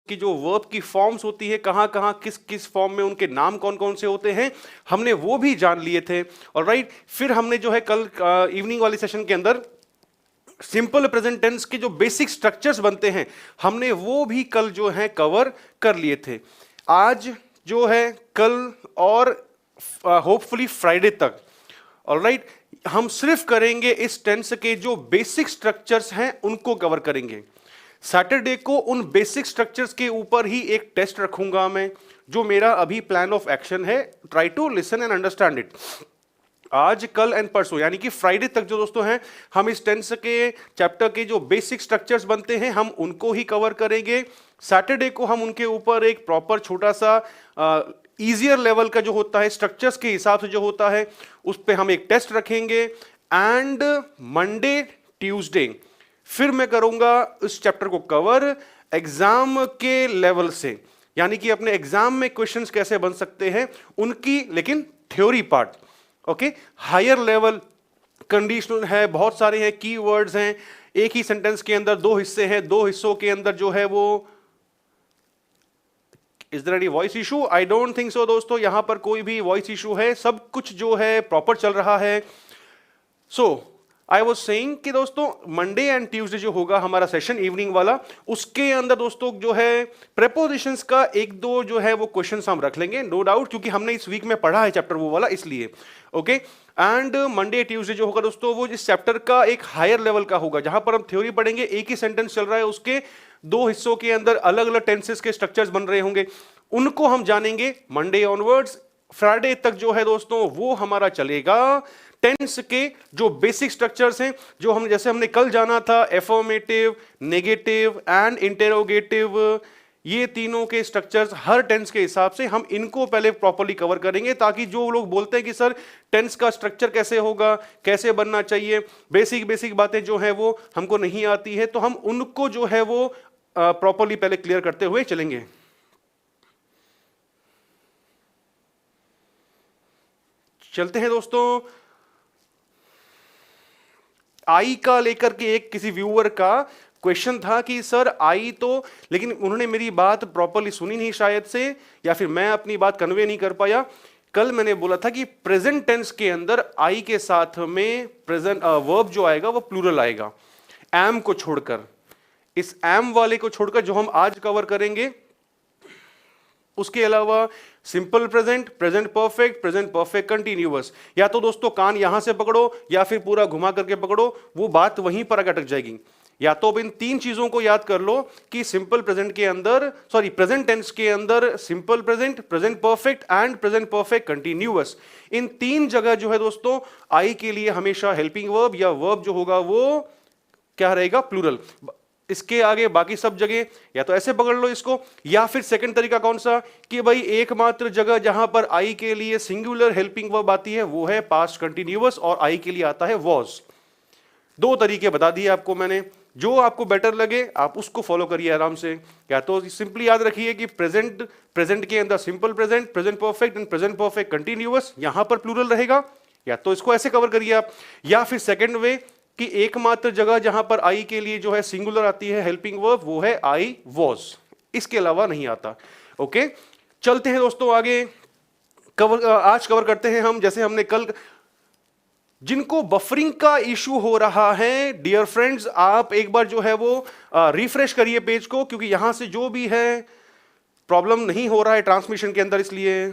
की जो वर्ब की फॉर्म्स होती है, कहाँ कहाँ किस किस फॉर्म में उनके नाम कौन कौन से होते हैं, हमने वो भी जान लिए थे। ऑलराइट, फिर हमने जो है कल इवनिंग वाली सेशन के अंदर सिंपल प्रेजेंट टेंस के जो बेसिक स्ट्रक्चर्स बनते हैं हमने वो भी कल जो है कवर कर लिए थे। आज जो है कल और होपफुली फ्राइडे तक, ऑलराइट, हम सिर्फ करेंगे इस टेंस के जो बेसिक स्ट्रक्चर्स हैं उनको कवर करेंगे। सैटरडे को उन बेसिक स्ट्रक्चर्स के ऊपर ही एक टेस्ट रखूंगा मैं, जो मेरा अभी प्लान ऑफ एक्शन है। Try to listen and understand it. आज कल एंड परसों यानी कि फ्राइडे तक जो दोस्तों हैं, हम इस टेंस के चैप्टर के जो बेसिक स्ट्रक्चर्स बनते हैं हम उनको ही कवर करेंगे। सैटरडे को हम उनके ऊपर एक प्रॉपर छोटा सा ईजियर लेवल का जो होता है स्ट्रक्चर्स के हिसाब से जो होता है उस पर हम एक टेस्ट रखेंगे। एंड मंडे ट्यूसडे फिर मैं करूंगा इस चैप्टर को कवर एग्जाम के लेवल से, यानी कि अपने एग्जाम में क्वेश्चंस कैसे बन सकते हैं उनकी, लेकिन theory part. Okay, higher level conditional है, बहुत सारे हैं, कीवर्ड्स हैं, एक ही सेंटेंस के अंदर दो हिस्से हैं, दो हिस्सों के अंदर जो है वो is there any voice issue? I don't think so दोस्तों, यहां पर कोई भी वॉइस इशू है, सब कुछ जो है प्रॉपर चल रहा है। सो आई वॉज सेइंग कि दोस्तों मंडे एंड ट्यूसडे जो होगा हमारा सेशन इवनिंग वाला, उसके अंदर दोस्तों जो है प्रेपोजिशंस का एक दो जो है वो क्वेश्चंस हम रख लेंगे, नो डाउट, क्योंकि हमने इस वीक में पढ़ा है चैप्टर वो वाला, इसलिए। ओके, एंड मंडे ट्यूसडे जो होगा दोस्तों वो इस चैप्टर का एक हायर लेवल का होगा, जहां पर हम थ्योरी पढ़ेंगे। एक ही सेंटेंस चल रहा है, उसके दो हिस्सों के अंदर अलग अलग टेंसेस के स्ट्रक्चर्स बन रहे होंगे, उनको हम जानेंगे मंडे ऑनवर्ड्स। फ्राइडे तक जो है दोस्तों वो हमारा चलेगा टेंस के जो बेसिक स्ट्रक्चर्स हैं, जो हम जैसे हमने कल जाना था, एफर्मेटिव, नेगेटिव एंड इंटेरोगेटिव, ये तीनों के स्ट्रक्चर्स हर टेंस के हिसाब से हम इनको पहले प्रॉपर्ली कवर करेंगे, ताकि जो लोग बोलते हैं कि सर टेंस का स्ट्रक्चर कैसे होगा, कैसे बनना चाहिए, बेसिक बेसिक बातें जो है वो हमको नहीं आती है, तो हम उनको जो है वो प्रॉपर्ली पहले क्लियर करते हुए चलेंगे। चलते हैं दोस्तों। आई का लेकर के एक किसी व्यूअर का क्वेश्चन था कि सर आई तो, लेकिन उन्होंने मेरी बात प्रॉपर्ली सुनी नहीं शायद से, या फिर मैं अपनी बात कन्वे नहीं कर पाया। कल मैंने बोला था कि प्रेजेंट टेंस के अंदर आई के साथ में प्रेजेंट वर्ब जो आएगा वो प्लूरल आएगा, एम को छोड़कर। इस एम वाले को छोड़कर जो हम आज कवर करेंगे, उसके अलावा simple present, present perfect continuous, या तो दोस्तों कान यहां से पकड़ो या फिर पूरा घुमा करके पकड़ो, वो बात वहीं पर अटक जाएगी। या तो अब इन तीन चीजों को याद कर लो कि सिंपल प्रेजेंट के अंदर, सॉरी प्रेजेंट टेंस के अंदर simple present, present perfect and present perfect continuous, इन तीन जगह जो है दोस्तों आई के लिए हमेशा हेल्पिंग वर्ब या वर्ब जो होगा वो क्या रहेगा, प्लूरल। इसके आगे बाकी सब जगह या तो ऐसे पकड़ लो इसको, या फिर सेकंड तरीका कौन सा कि भाई एकमात्र जगह जहां पर आई के लिए सिंगुलर हेल्पिंग वर्ब आती है वो है पास्ट कंटिन्यूअस, और आई के लिए आता है वॉज। दो तरीके बता दिए आपको मैंने, जो आपको बेटर लगे आप उसको फॉलो करिए आराम से। या तो सिंपली याद रखिए कि प्रेजेंट के अंदर simple present, present perfect and present perfect continuous, यहां पर प्लूरल रहेगा, या तो इसको ऐसे कवर करिए आप। या फिर सेकंड वे कि एकमात्र जगह जहां पर आई के लिए जो है सिंगुलर आती है हेल्पिंग वर्ब वो है आई वॉज, इसके अलावा नहीं आता। ओके, चलते हैं दोस्तों आगे। आज कवर करते हैं हम, जैसे हमने कल, जिनको बफरिंग का इशू हो रहा है डियर फ्रेंड्स, आप एक बार जो है वो रिफ्रेश करिए पेज को, क्योंकि यहां से जो भी है प्रॉब्लम नहीं हो रहा है ट्रांसमिशन के अंदर, इसलिए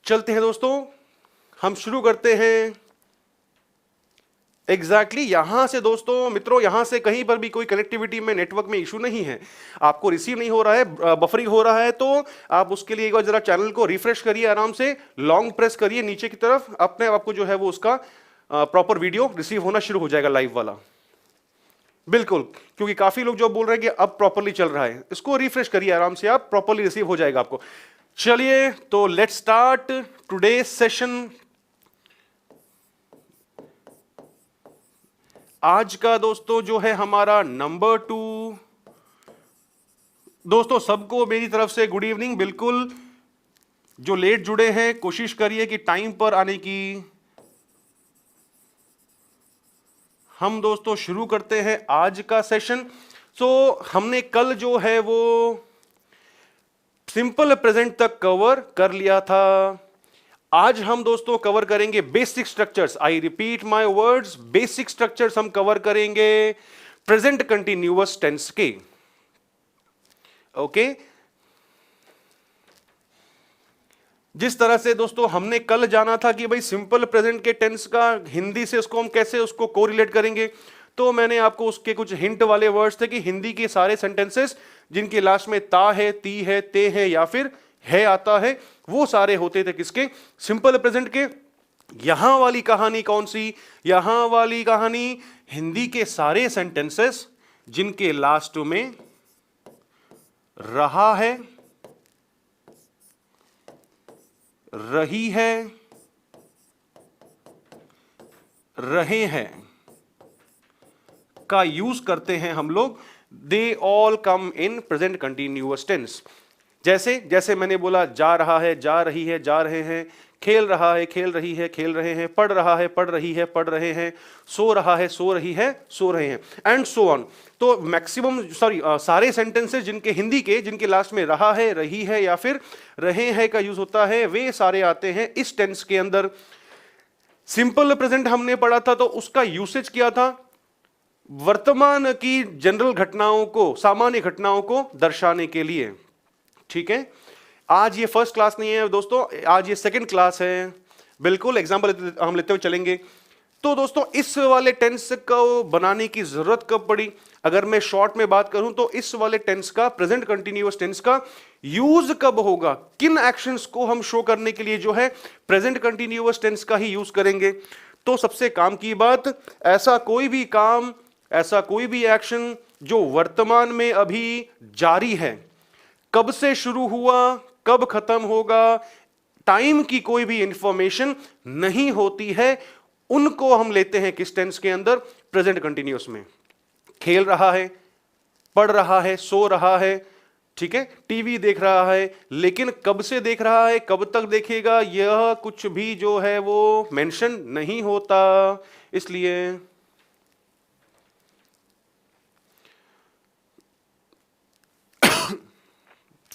चलते हैं दोस्तों। हम शुरू करते हैं एग्जैक्टली यहां से दोस्तों, मित्रों यहां से कहीं पर भी कोई कनेक्टिविटी में नेटवर्क में इशू नहीं है, आपको रिसीव नहीं हो रहा है, बफरिंग हो रहा है, तो आप उसके लिए एक बार जरा चैनल को रिफ्रेश करिए, आराम से लॉन्ग प्रेस करिए नीचे की तरफ, अपने आपको जो है वो उसका प्रॉपर वीडियो रिसीव होना शुरू हो जाएगा लाइव वाला। बिल्कुल, क्योंकि काफी लोग जो बोल रहे हैं कि अब प्रॉपरली चल रहा है, इसको रिफ्रेश करिए आराम से, आप प्रॉपरली रिसीव हो जाएगा आपको। चलिए तो लेट्स स्टार्ट टुडे सेशन। आज का दोस्तों जो है हमारा नंबर 2। दोस्तों सबको मेरी तरफ से गुड इवनिंग। बिल्कुल जो लेट जुड़े हैं कोशिश करिए कि टाइम पर आने की। हम दोस्तों शुरू करते हैं आज का सेशन। सो हमने कल जो है वो सिंपल प्रेजेंट तक कवर कर लिया था। आज हम दोस्तों कवर करेंगे basic structures. I repeat my words, basic structures हम कवर करेंगे प्रेजेंट कंटिन्यूअस टेंस के। ओके, जिस तरह से दोस्तों हमने कल जाना था कि भाई सिंपल प्रेजेंट के टेंस का हिंदी से उसको हम कैसे उसको कोरिलेट करेंगे, तो मैंने आपको उसके कुछ हिंट वाले वर्ड्स थे कि हिंदी के सारे सेंटेंसेस जिनके लास्ट में ता है, ती है, ते है या फिर है आता है, वो सारे होते थे किसके, सिंपल प्रेजेंट के। यहां वाली कहानी कौन सी, यहां वाली कहानी हिंदी के सारे सेंटेंसेस जिनके लास्ट में रहा है, रही है, रहे हैं का यूज करते हैं हम लोग। They all come in present continuous tense. जैसे जैसे मैंने बोला, जा रहा है, जा रही है, जा रहे हैं, खेल रहा है, खेल रही है, खेल रहे हैं, पढ़ रहा है, पढ़ रही है, पढ़ रहे हैं, सो रहा है, सो रही है, सो रहे हैं, एंड सो ऑन। तो मैक्सिमम सारे सेंटेंसेस जिनके हिंदी के जिनके लास्ट में रहा है, रही है या फिर रहे हैं का यूज होता है, वे सारे आते हैं इस टेंस के अंदर। सिंपल प्रेजेंट हमने पढ़ा था तो उसका यूसेज किया था वर्तमान की जनरल घटनाओं को, सामान्य घटनाओं को दर्शाने के लिए। ठीक है, आज ये फर्स्ट क्लास नहीं है दोस्तों, आज ये सेकंड क्लास है। बिल्कुल एग्जांपल हम लेते हुए चलेंगे। तो दोस्तों इस वाले टेंस को बनाने की जरूरत कब पड़ी, अगर मैं शॉर्ट में बात करूं तो इस वाले टेंस का, प्रेजेंट कंटिन्यूअस टेंस का यूज कब होगा, किन एक्शंस को हम शो करने के लिए जो है प्रेजेंट कंटिन्यूअस टेंस का ही यूज करेंगे। तो सबसे काम की बात, ऐसा कोई भी काम, ऐसा कोई भी एक्शन जो वर्तमान में अभी जारी है, कब से शुरू हुआ, कब खत्म होगा, टाइम की कोई भी इंफॉर्मेशन नहीं होती है, उनको हम लेते हैं किस टेंस के अंदर, प्रेजेंट कंटिन्यूअस में। खेल रहा है, पढ़ रहा है, सो रहा है, ठीक है, टीवी देख रहा है, लेकिन कब से देख रहा है, कब तक देखेगा, यह कुछ भी जो है वो मेंशन नहीं होता। इसलिए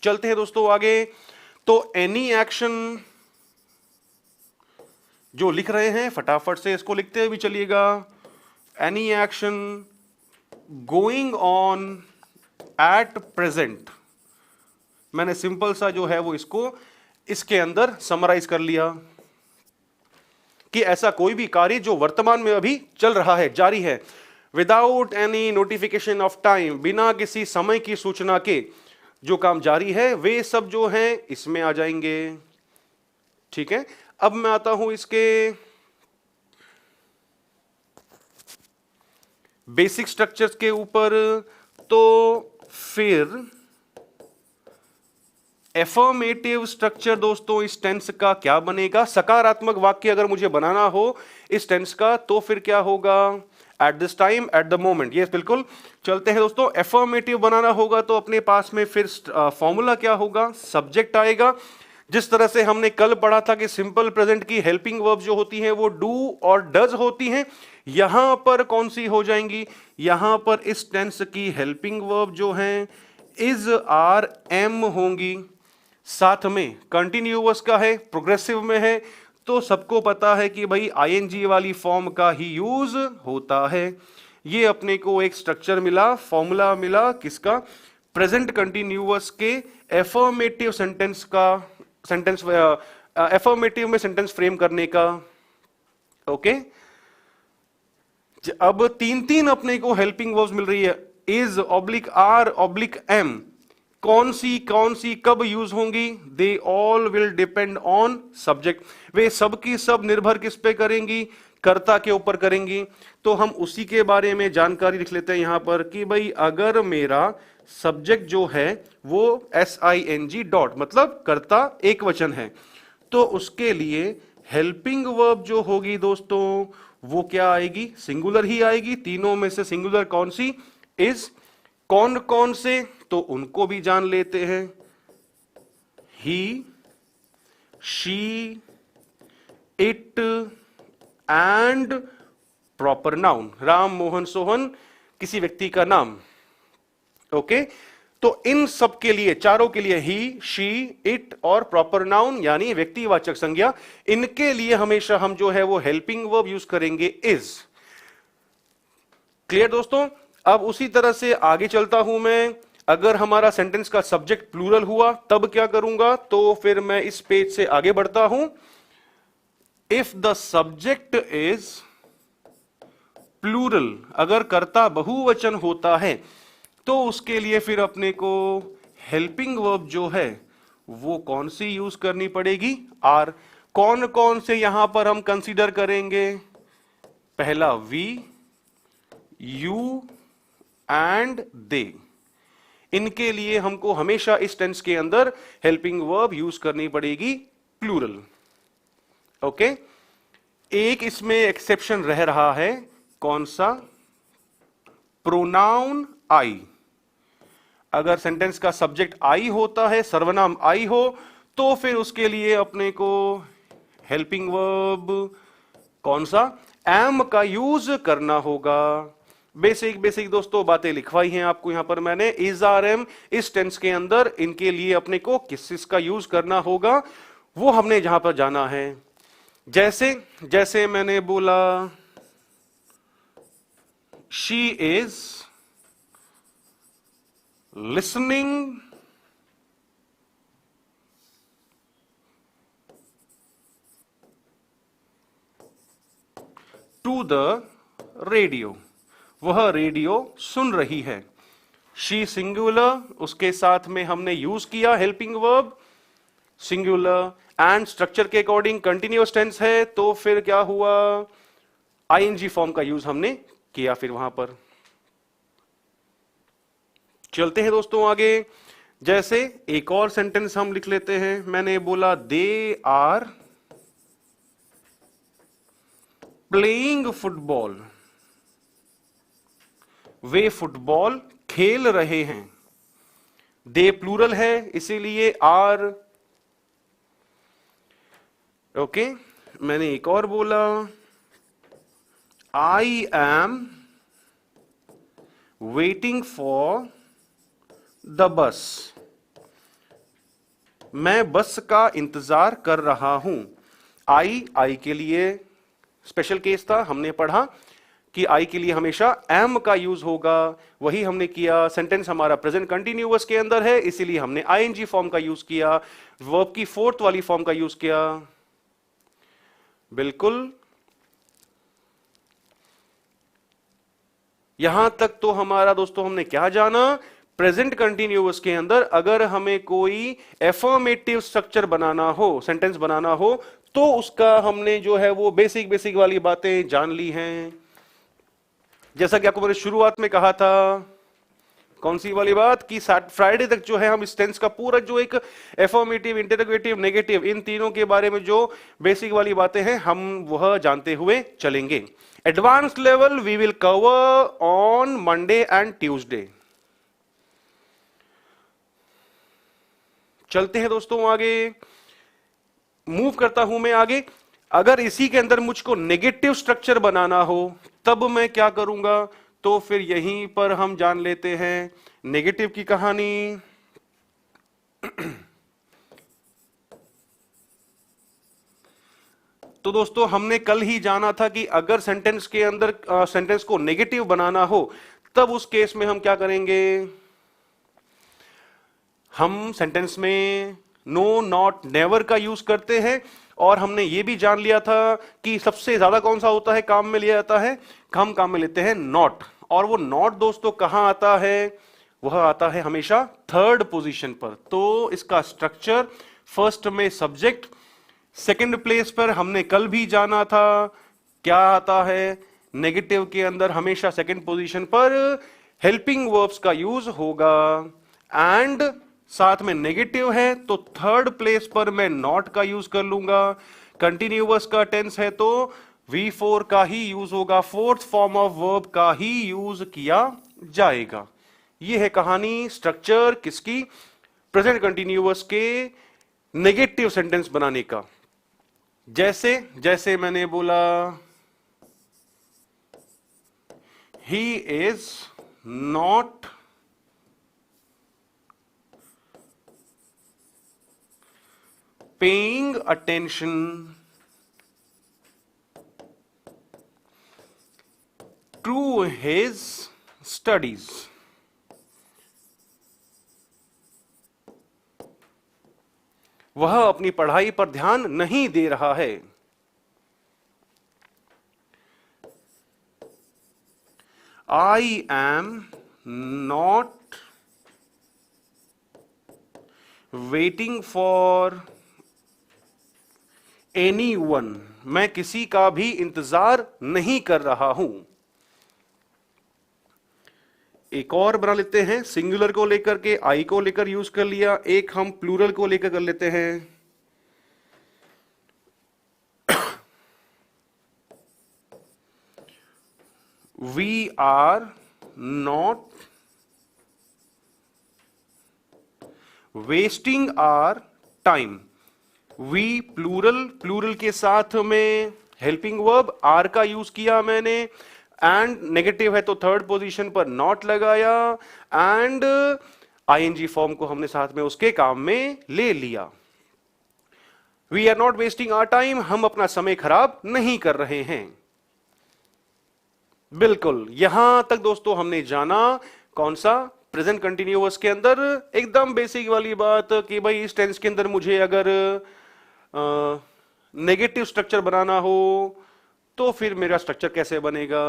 चलते हैं दोस्तों आगे। तो एनी एक्शन जो लिख रहे हैं फटाफट से इसको लिखते हुए भी चलिएगा। Any action going on at present, मैंने सिंपल सा जो है वो इसको इसके अंदर समराइज कर लिया कि ऐसा कोई भी कार्य जो वर्तमान में अभी चल रहा है, जारी है, without any notification of time, बिना किसी समय की सूचना के जो काम जारी है, वे सब जो हैं इसमें आ जाएंगे। ठीक है, अब मैं आता हूं इसके बेसिक स्ट्रक्चर्स के ऊपर। तो फिर एफर्मेटिव स्ट्रक्चर दोस्तों इस टेंस का क्या बनेगा, सकारात्मक वाक्य अगर मुझे बनाना हो इस टेंस का तो फिर क्या होगा, at this time, at the moment. ये बिल्कुल चलते हैं दोस्तों। एफर्मेटिव बनाना होगा तो अपने पास में फिर फॉर्मूला क्या होगा, सब्जेक्ट आएगा। जिस तरह से हमने कल पढ़ा था कि सिंपल प्रेजेंट की हेल्पिंग वर्ब जो होती हैं वो डू और डज होती हैं, यहां पर कौन सी हो जाएंगी, यहां पर इस टेंस की हेल्पिंग वर्ब जो हैं इज, आर, एम होंगी। साथ में कंटिन्यूअस का है, प्रोग्रेसिव में है, तो सबको पता है कि भाई आईएनजी वाली फॉर्म का ही यूज होता है। ये अपने को एक स्ट्रक्चर मिला, फॉर्मूला मिला किसका, प्रेजेंट कंटिन्यूअस के एफर्मेटिव सेंटेंस का, सेंटेंस एफर्मेटिव में सेंटेंस फ्रेम करने का। ओके, अब तीन तीन अपने को हेल्पिंग वर्ब्स मिल रही है, is oblique are oblique am. कौन सी कब यूज होंगी, they all will depend on subject. वे सब की सब निर्भर किस पे करेंगी, कर्ता के ऊपर करेंगी। तो हम उसी के बारे में जानकारी लिख लेते हैं यहां पर कि भाई अगर मेरा सब्जेक्ट जो है वो SING डॉट मतलब कर्ता एक वचन है, तो उसके लिए हेल्पिंग वर्ब जो होगी दोस्तों वो क्या आएगी, सिंगुलर ही आएगी। तीनों में से सिंगुलर कौन सी, इज। कौन कौन से, तो उनको भी जान लेते हैं, he, she, it and proper noun, Ram, Mohan, Sohan, किसी व्यक्ति का नाम। ओके, तो इन सब के लिए, चारों के लिए, ही, शी, इट और प्रॉपर नाउन यानी व्यक्तिवाचक संज्ञा, इनके लिए हमेशा हम जो है वो हेल्पिंग वर्ब यूज करेंगे इज। क्लियर दोस्तों? अब उसी तरह से आगे चलता हूं मैं। अगर हमारा सेंटेंस का सब्जेक्ट प्लूरल हुआ तब क्या करूंगा, तो फिर मैं इस पेज से आगे बढ़ता हूं। If the subject is plural, अगर कर्ता बहुवचन होता है तो उसके लिए फिर अपने को हेल्पिंग वर्ब जो है वो कौन सी यूज करनी पड़ेगी? आर। कौन कौन से यहां पर हम कंसीडर करेंगे? पहला वी, यू एंड दे। इनके लिए हमको हमेशा इस टेंस के अंदर हेल्पिंग वर्ब यूज करनी पड़ेगी प्लूरल। ओके, एक इसमें एक्सेप्शन रह रहा है, कौन सा? प्रोनाउन आई। अगर सेंटेंस का सब्जेक्ट आई होता है, सर्वनाम आई हो, तो फिर उसके लिए अपने को हेल्पिंग वर्ब कौन सा? एम का यूज करना होगा। बेसिक बेसिक दोस्तों बातें लिखवाई हैं आपको यहां पर मैंने। इज, आर, एम इस टेंस के अंदर इनके लिए अपने को किस का यूज करना होगा वो हमने जहां पर जाना है। जैसे जैसे मैंने बोला she is listening to the radio, वह रेडियो सुन रही है। शी सिंगुलर, उसके साथ में हमने यूज किया helping verb singular, and structure के अकॉर्डिंग कंटिन्यूअस टेंस है, तो फिर क्या हुआ? आईएनजी फॉर्म का यूज हमने किया फिर वहां पर। चलते हैं दोस्तों आगे। जैसे एक और सेंटेंस हम लिख लेते हैं। मैंने बोला दे आर प्लेइंग फुटबॉल, वे फुटबॉल खेल रहे हैं। दे प्लूरल है इसीलिए आर। ओके, मैंने एक और बोला I am waiting for the बस, मैं बस का इंतजार कर रहा हूं। आई के लिए स्पेशल केस था, हमने पढ़ा कि आई के लिए हमेशा एम का यूज होगा, वही हमने किया। सेंटेंस हमारा प्रेजेंट कंटिन्यूअस के अंदर है इसीलिए हमने आईएनजी फॉर्म का यूज किया, वर्ब की फोर्थ वाली फॉर्म का यूज किया। बिल्कुल, यहां तक तो हमारा दोस्तों हमने क्या जाना? प्रेजेंट कंटिन्यूअस के अंदर अगर हमें कोई एफर्मेटिव स्ट्रक्चर बनाना हो, सेंटेंस बनाना हो, तो उसका हमने जो है वो बेसिक बेसिक वाली बातें जान ली हैं। जैसा कि आपको मैंने शुरुआत में कहा था, कौन सी वाली बात? कि फ्राइडे तक जो है हम इस टेंस का पूरा जो एक एफर्मेटिव, इंटरोगेटिव, नेगेटिव, इन तीनों के बारे में जो बेसिक वाली बातें हैं हम वह जानते हुए चलेंगे। Advance level we will cover on Monday and Tuesday. चलते हैं दोस्तों आगे, मूव करता हूं मैं आगे। अगर इसी के अंदर मुझको नेगेटिव स्ट्रक्चर बनाना हो तब मैं क्या करूंगा? तो फिर यहीं पर हम जान लेते हैं नेगेटिव की कहानी। तो दोस्तों हमने कल ही जाना था कि अगर सेंटेंस के अंदर सेंटेंस को नेगेटिव बनाना हो तब उस केस में हम क्या करेंगे? हम सेंटेंस में नो, नॉट, नेवर का यूज करते हैं। और हमने ये भी जान लिया था कि सबसे ज्यादा कौन सा होता है काम में लिया जाता है? हम काम में लेते हैं नॉट। और वो नॉट दोस्तों कहां आता है? वह आता है हमेशा थर्ड पोजीशन पर। तो इसका स्ट्रक्चर फर्स्ट में सब्जेक्ट, सेकंड प्लेस पर हमने कल भी जाना था क्या आता है? नेगेटिव के अंदर हमेशा सेकंड पोजीशन पर हेल्पिंग वर्ब्स का यूज होगा। एंड साथ में नेगेटिव है तो थर्ड प्लेस पर मैं नॉट का यूज कर लूंगा। कंटिन्यूअस का टेंस है तो V4 का ही यूज होगा, फोर्थ फॉर्म ऑफ वर्ब का ही यूज किया जाएगा। यह है कहानी, स्ट्रक्चर किसकी? प्रेजेंट कंटिन्यूअस के नेगेटिव सेंटेंस बनाने का। जैसे जैसे मैंने बोला he is not paying attention to his studies. वह अपनी पढ़ाई पर ध्यान नहीं दे रहा है। I am not waiting for anyone। मैं किसी का भी इंतजार नहीं कर रहा हूं। एक और बना लेते हैं, सिंगुलर को लेकर के आई को लेकर यूज कर लिया, एक हम प्लूरल को लेकर कर लेते हैं। We are not wasting our time। We plural के साथ में हेल्पिंग वर्ब आर का यूज किया मैंने, एंड नेगेटिव है तो थर्ड पोजीशन पर नॉट लगाया, एंड आईएनजी फॉर्म को हमने साथ में उसके काम में ले लिया। We are not wasting our time, हम अपना समय खराब नहीं कर रहे हैं। बिल्कुल, यहां तक दोस्तों हमने जाना कौन सा, प्रेजेंट कंटिन्यूअस के अंदर एकदम बेसिक वाली बात कि भाई इस टेंस के अंदर मुझे अगर नेगेटिव स्ट्रक्चर बनाना हो तो फिर मेरा स्ट्रक्चर कैसे बनेगा।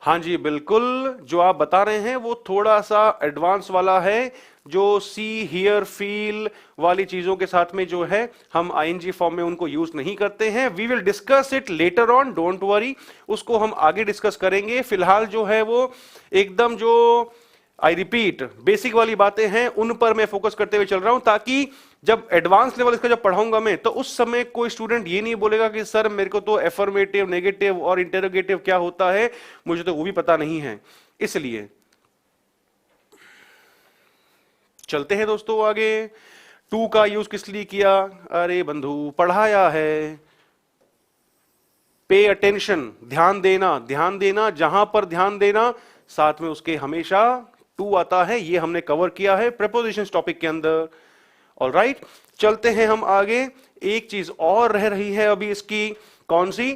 हाँ जी बिल्कुल, जो आप बता रहे हैं वो थोड़ा सा एडवांस वाला है, जो सी हियर फील वाली चीजों के साथ में जो है हम आईएनजी फॉर्म में उनको यूज नहीं करते हैं। We will discuss it later on, don't worry, उसको हम आगे डिस्कस करेंगे। फिलहाल जो है वो एकदम जो आई रिपीट बेसिक वाली बातें हैं उन पर मैं फोकस करते हुए चल रहा हूं, ताकि जब एडवांस लेवल इसका जब पढ़ाऊंगा मैं तो उस समय कोई स्टूडेंट ये नहीं बोलेगा कि सर मेरे को तो एफर्मेटिव, नेगेटिव और इंटेरोगेटिव क्या होता है मुझे तो वो भी पता नहीं है। इसलिए चलते हैं दोस्तों आगे। टू का यूज किस लिए किया, अरे बंधु पढ़ाया है। पे अटेंशन, ध्यान देना, ध्यान देना, जहां पर ध्यान देना साथ में उसके हमेशा टू आता है, ये हमने कवर किया है प्रेपोजिशंस टॉपिक के अंदर। ऑलराइट, चलते हैं हम आगे। एक चीज और रह रही है अभी इसकी, कौन सी,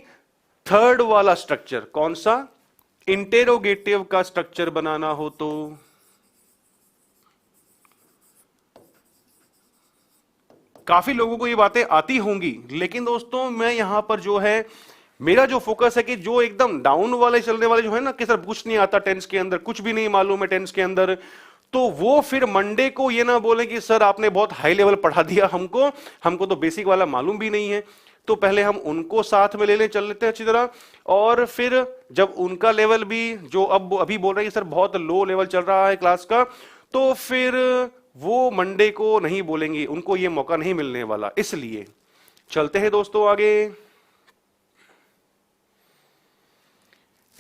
थर्ड वाला स्ट्रक्चर। कौन सा, इंटेरोगेटिव का स्ट्रक्चर बनाना हो तो काफी लोगों को ये बातें आती होंगी, लेकिन दोस्तों मैं यहां पर जो है मेरा जो फोकस है कि जो एकदम डाउन वाले चलने वाले जो है ना कि सर कुछ नहीं आता टेंस के अंदर, कुछ भी नहीं मालूम है टेंस के अंदर, तो वो फिर मंडे को ये ना बोले कि सर आपने बहुत हाई लेवल पढ़ा दिया हमको तो बेसिक वाला मालूम भी नहीं है। तो पहले हम उनको साथ में ले चल लेते हैं अच्छी तरह, और फिर जब उनका लेवल भी जो अब अभी बोल रहे हैं सर बहुत लो लेवल चल रहा है क्लास का, तो फिर वो मंडे को नहीं बोलेंगे, उनको ये मौका नहीं मिलने वाला। इसलिए चलते हैं दोस्तों आगे।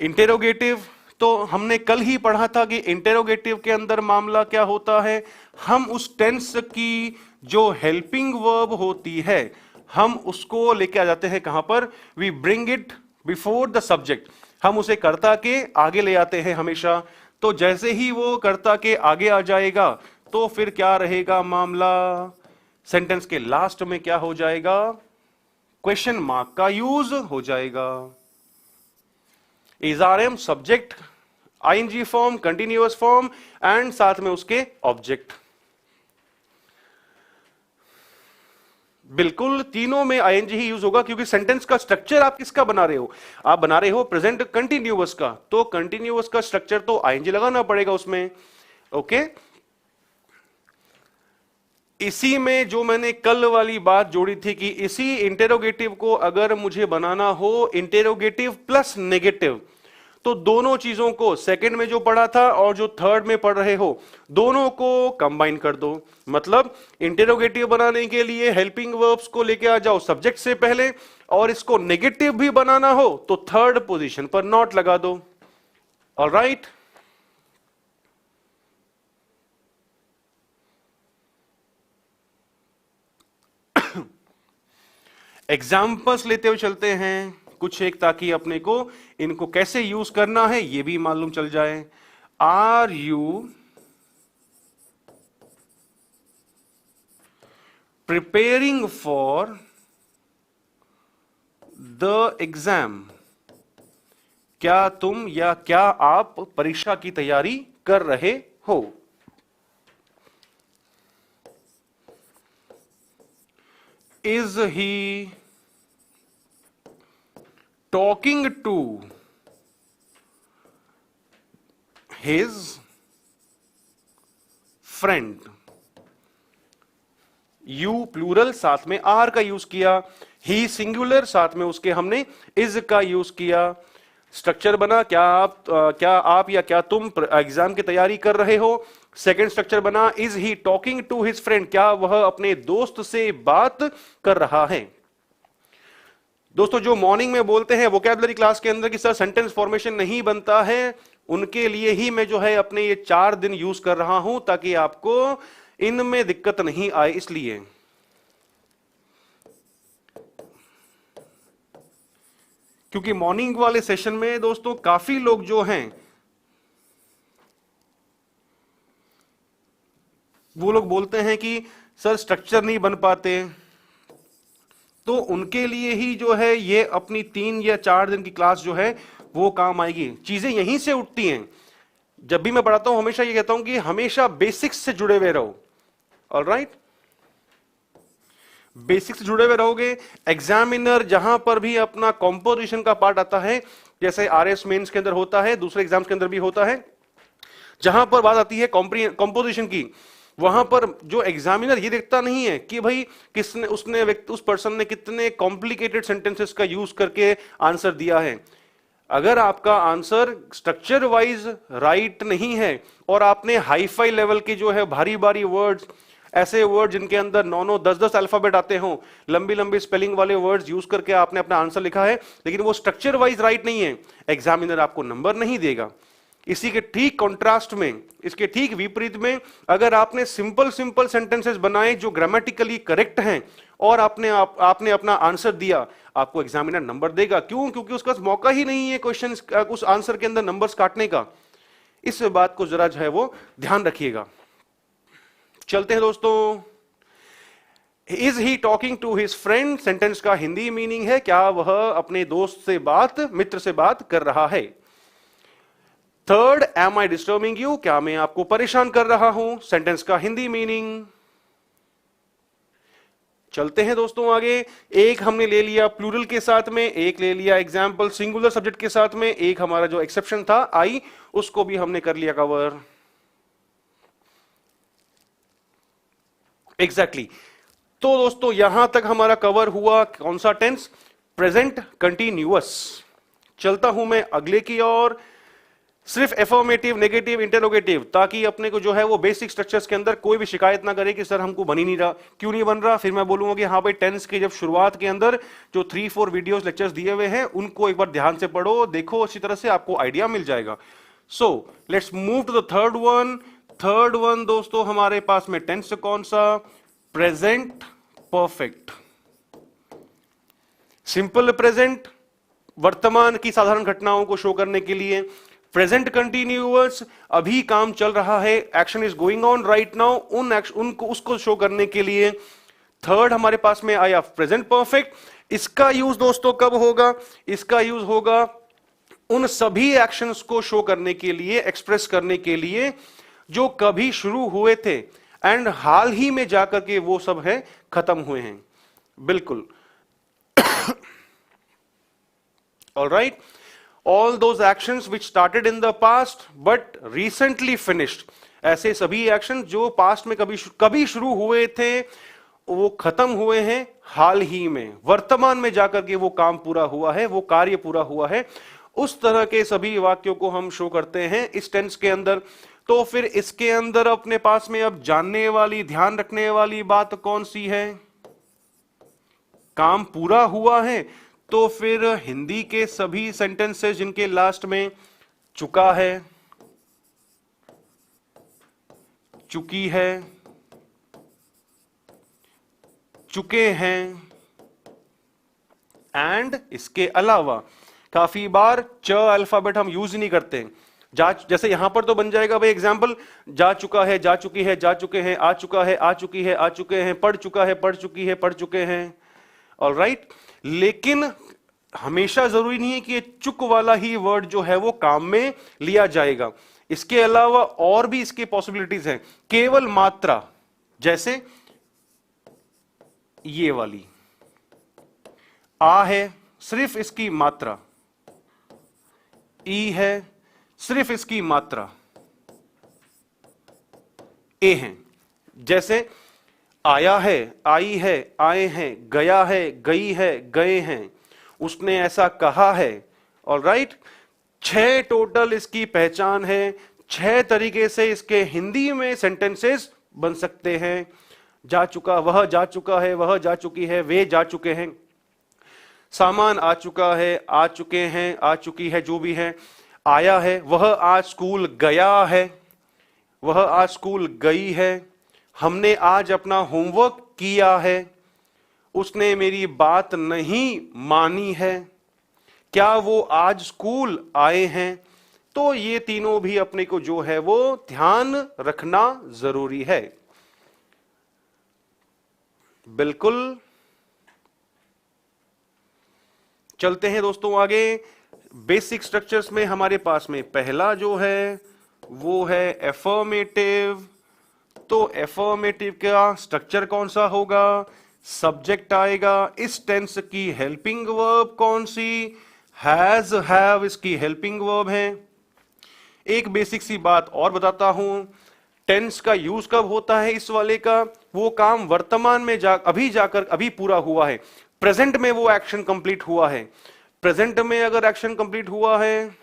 इंटेरोगेटिव तो हमने कल ही पढ़ा था कि इंटेरोगेटिव के अंदर मामला क्या होता है, हम उस टेंस की जो हेल्पिंग वर्ब होती है हम उसको लेके आ जाते हैं कहां पर, we bring it before the subject, हम उसे कर्ता के आगे ले आते हैं हमेशा। तो जैसे ही वो कर्ता के आगे आ जाएगा तो फिर क्या रहेगा मामला, सेंटेंस के लास्ट में क्या हो जाएगा, क्वेश्चन मार्क का यूज हो जाएगा। Is are am subject, ING form, continuous form and साथ में उसके ऑब्जेक्ट। बिल्कुल तीनों में आईएनजी ही यूज होगा, क्योंकि सेंटेंस का स्ट्रक्चर आप किसका बना रहे हो, आप बना रहे हो प्रेजेंट कंटिन्यूअस का, तो कंटिन्यूअस का स्ट्रक्चर तो आईएनजी लगाना पड़ेगा उसमें। ओके, इसी में जो मैंने कल वाली बात जोड़ी थी कि इसी इंटेरोगेटिव को अगर मुझे बनाना हो इंटेरोगेटिव प्लस नेगेटिव, तो दोनों चीजों को सेकंड में जो पढ़ा था और जो थर्ड में पढ़ रहे हो दोनों को कंबाइन कर दो। मतलब इंटेरोगेटिव बनाने के लिए हेल्पिंग वर्ब्स को लेके आ जाओ सब्जेक्ट से पहले, और इसको नेगेटिव भी बनाना हो तो थर्ड पोजीशन पर नॉट लगा दो। ऑलराइट, एग्जाम्पल्स लेते हुए चलते हैं कुछ एक, ताकि अपने को इनको कैसे यूज करना है ये भी मालूम चल जाए। Are you preparing for the exam, क्या तुम या क्या आप परीक्षा की तैयारी कर रहे हो। Is he talking to his friend. You plural, साथ में आर का यूज किया। ही सिंगुलर, साथ में उसके हमने इज का यूज किया। स्ट्रक्चर बना क्या आप या क्या तुम एग्जाम की तैयारी कर रहे हो। सेकंड स्ट्रक्चर बना is he talking to his friend, क्या वह अपने दोस्त से बात कर रहा है। दोस्तों जो मॉर्निंग में बोलते हैं वोकैबुलरी क्लास के अंदर कि सर सेंटेंस फॉर्मेशन नहीं बनता है, उनके लिए ही मैं जो है अपने ये 4 दिन यूज कर रहा हूं ताकि आपको इनमें दिक्कत नहीं आए। इसलिए क्योंकि मॉर्निंग वाले सेशन में दोस्तों काफी लोग जो हैं वो लोग बोलते हैं कि सर स्ट्रक्चर नहीं बन पाते, तो उनके लिए ही जो है ये अपनी 3 या 4 दिन की क्लास जो है वो काम आएगी। चीजें यहीं से उठती हैं। जब भी मैं पढ़ाता हूं हमेशा ये कहता हूं कि हमेशा बेसिक्स से जुड़े हुए रहो। ऑलराइट, बेसिक्स से जुड़े हुए रहोगे। एग्जामिनर जहां पर भी अपना कॉम्पोजिशन का पार्ट आता है, जैसे आरएस मेंस के अंदर होता है, दूसरे एग्जाम्स के अंदर भी होता है, जहां पर बात आती है कॉम्पोजिशन की, वहां पर जो एग्जामिनर ये देखता नहीं है कि भाई किसने उस पर्सन ने कितने कॉम्प्लिकेटेड सेंटेंसेस का यूज करके आंसर दिया है। अगर आपका आंसर स्ट्रक्चर वाइज राइट नहीं है और आपने हाईफाई लेवल के जो है भारी भारी वर्ड्स, ऐसे वर्ड जिनके अंदर 9-9, 10-10 अल्फाबेट आते हों, लंबी लंबी स्पेलिंग वाले वर्ड्स यूज करके आपने अपना आंसर लिखा है लेकिन वो स्ट्रक्चर वाइज राइट नहीं है, एग्जामिनर आपको नंबर नहीं देगा। इसी के ठीक कॉन्ट्रास्ट में, इसके ठीक विपरीत में, अगर आपने सिंपल सेंटेंसेस बनाए जो ग्रामेटिकली करेक्ट हैं और आपने अपना आंसर दिया, आपको एग्जामिनर नंबर देगा। क्यों? क्योंकि उसका मौका ही नहीं है क्वेश्चन उस आंसर के अंदर नंबर्स काटने का। इस बात को जरा जो है वो ध्यान रखिएगा। चलते हैं दोस्तों। Is he talking to his friend, sentence का हिंदी मीनिंग है क्या वह अपने दोस्त से बात, मित्र से बात कर रहा है। Third, am I disturbing you, क्या मैं आपको परेशान कर रहा हूं, सेंटेंस का हिंदी मीनिंग। चलते हैं दोस्तों आगे। एक हमने ले लिया प्लूरल के साथ में, एक ले लिया एग्जाम्पल सिंगुलर सब्जेक्ट के साथ में, एक हमारा जो एक्सेप्शन था आई उसको भी हमने कर लिया कवर। एग्जैक्टली तो दोस्तों यहां तक हमारा कवर हुआ कौन सा टेंस, प्रेजेंट कंटिन्यूअस। चलता हूं मैं अगले की ओर, सिर्फ एफर्मेटिव, नेगेटिव, इंटरोगेटिव, ताकि अपने को जो है वो बेसिक स्ट्रक्चर्स के अंदर कोई भी शिकायत ना करे कि सर हमको बन ही नहीं रहा। क्यों नहीं बन रहा? फिर मैं बोलूंगा कि हाँ भाई टेंस के जब शुरुआत के अंदर जो 3-4 वीडियोस लेक्चर्स दिए हुए हैं उनको एक बार ध्यान से पढ़ो, देखो, अच्छी तरह से आपको आइडिया मिल जाएगा। So let's move to the third one. Third one दोस्तों हमारे पास में टेंस कौन सा, प्रेजेंट परफेक्ट। सिंपल प्रेजेंट वर्तमान की साधारण घटनाओं को शो करने के लिए, प्रेजेंट कंटिन्यूअस अभी काम चल रहा है, action is going on right now, उनको उसको शो करने के लिए। थर्ड हमारे पास में आया प्रेजेंट परफेक्ट। इसका यूज दोस्तों कब होगा? इसका यूज होगा उन सभी एक्शंस को शो करने के लिए, एक्सप्रेस करने के लिए जो कभी शुरू हुए थे एंड हाल ही में जाकर के वो सब है खत्म हुए हैं। बिल्कुल। Alright, all those actions which started in the past but recently finished, ऐसे सभी एक्शन जो पास्ट में कभी शुरू हुए थे वो खत्म हुए हैं हाल ही में, वर्तमान में जाकर के वो काम पूरा हुआ है, वो कार्य पूरा हुआ है। उस तरह के सभी वाक्यों को हम शो करते हैं इस टेंस के अंदर। तो फिर इसके अंदर अपने पास में अब जानने वाली, ध्यान रखने वाली बात कौन सी है? काम पूरा हुआ है, तो फिर हिंदी के सभी सेंटेंसेस जिनके लास्ट में चुका है, चुकी है, चुके हैं एंड इसके अलावा, काफी बार च अल्फाबेट हम यूज नहीं करते, जा, जैसे यहां पर तो बन जाएगा भाई एग्जाम्पल, जा चुका है, जा चुकी है, जा चुके हैं, आ चुका है, आ चुकी है, आ चुके हैं, पढ़ चुका है, पढ़ चुकी है, पढ़ चुके हैं। ऑलराइट, लेकिन हमेशा जरूरी नहीं है कि ये चुक वाला ही वर्ड जो है वो काम में लिया जाएगा। इसके अलावा और भी इसकी पॉसिबिलिटीज हैं। केवल मात्रा, जैसे ये वाली आ है, सिर्फ इसकी मात्रा, ई है, सिर्फ इसकी मात्रा, ए है। जैसे आया है, आई है, आए हैं, गया है, गई है, गए हैं, उसने ऐसा कहा है। ऑलराइट, 6 टोटल इसकी पहचान है। 6 तरीके से इसके हिंदी में सेंटेंसेस बन सकते हैं। जा चुका, वह जा चुका है, वह जा चुकी है, वे जा चुके हैं। सामान आ चुका है, आ चुके हैं, आ चुकी है, जो भी है। आया है, वह आज स्कूल गया है, वह आज स्कूल गई है। हमने आज अपना होमवर्क किया है, उसने मेरी बात नहीं मानी है। क्या वो आज स्कूल आए हैं? तो ये तीनों भी अपने को जो है वो ध्यान रखना जरूरी है। बिल्कुल, चलते हैं दोस्तों आगे। बेसिक स्ट्रक्चर्स में हमारे पास में पहला जो है वो है एफर्मेटिव। तो एफर्मेटिव का स्ट्रक्चर कौन सा होगा? सब्जेक्ट आएगा, इस टेंस की हेल्पिंग वर्ब कौन सी? हैज, हैव इसकी हेल्पिंग वर्ब है। एक बेसिक सी बात और बताता हूं, टेंस का यूज कब होता है इस वाले का? वो काम वर्तमान में अभी जाकर अभी पूरा हुआ है, प्रेजेंट में वो एक्शन कंप्लीट हुआ है। प्रेजेंट में अगर एक्शन कंप्लीट हुआ है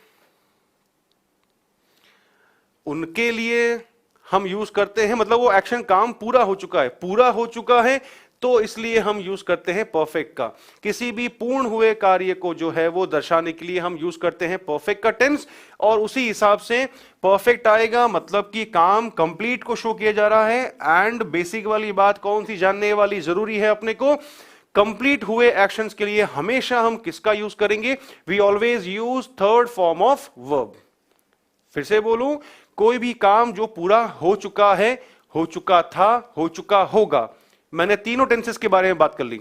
उनके लिए हम यूज करते हैं, मतलब वो एक्शन काम पूरा हो चुका है, पूरा हो चुका है, तो इसलिए हम यूज करते हैं परफेक्ट का। किसी भी पूर्ण हुए कार्य को जो है वो दर्शाने के लिए हम यूज करते हैं परफेक्ट का टेंस, और उसी हिसाब से परफेक्ट आएगा, मतलब कि काम कंप्लीट को शो किया जा रहा है। एंड बेसिक वाली बात कौन सी जानने वाली जरूरी है अपने को? कंप्लीट हुए एक्शंस के लिए हमेशा हम किसका यूज करेंगे? We always use third form of verb. फिर से बोलूं, कोई भी काम जो पूरा हो चुका है, हो चुका था, हो चुका होगा, मैंने तीनों टेंसेस के बारे में बात कर ली।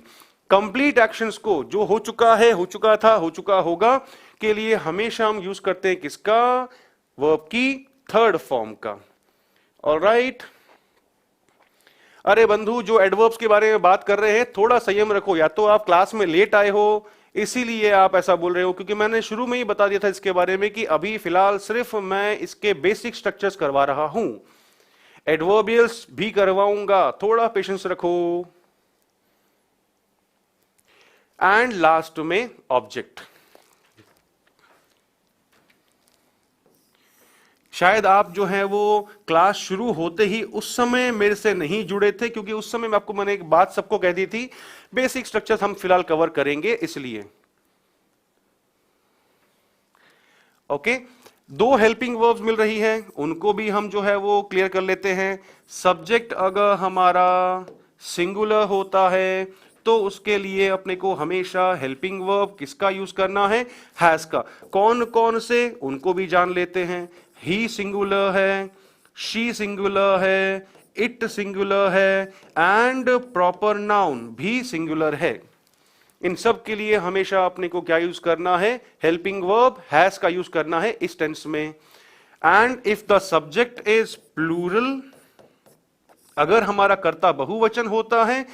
कंप्लीट एक्शंस को जो हो चुका है, हो चुका था, हो चुका होगा के लिए हमेशा हम यूज करते हैं किसका? वर्ब की थर्ड फॉर्म का। ऑलराइट, अरे बंधु, जो एडवर्ब्स के बारे में बात कर रहे हैं थोड़ा संयम रखो। या तो आप क्लास में लेट आए हो इसीलिए आप ऐसा बोल रहे हो, क्योंकि मैंने शुरू में ही बता दिया था इसके बारे में कि अभी फिलहाल सिर्फ मैं इसके बेसिक स्ट्रक्चर्स करवा रहा हूं, एडवर्बियल्स भी करवाऊंगा, थोड़ा पेशेंस रखो। एंड लास्ट में ऑब्जेक्ट। शायद आप जो है वो क्लास शुरू होते ही उस समय मेरे से नहीं जुड़े थे, क्योंकि उस समय मैंने एक बात सबको कह दी थी, बेसिक स्ट्रक्चर्स हम फिलहाल कवर करेंगे इसलिए। ओके, 2 हेल्पिंग वर्ब्स मिल रही है, उनको भी हम जो है वो क्लियर कर लेते हैं। सब्जेक्ट अगर हमारा सिंगुलर होता है तो उसके लिए अपने को हमेशा हेल्पिंग वर्ब किसका यूज करना है? हैज का। कौन कौन से, उनको भी जान लेते हैं। ही सिंगुलर है, शी सिंगुलर है, इट सिंगुलर है, एंड प्रॉपर नाउन भी सिंगुलर है। इन सब के लिए हमेशा अपने को क्या यूज करना है? हेल्पिंग वर्ब हैज का यूज करना है इस टेंस में। And if the subject is plural, अगर हमारा कर्ता बहुवचन होता है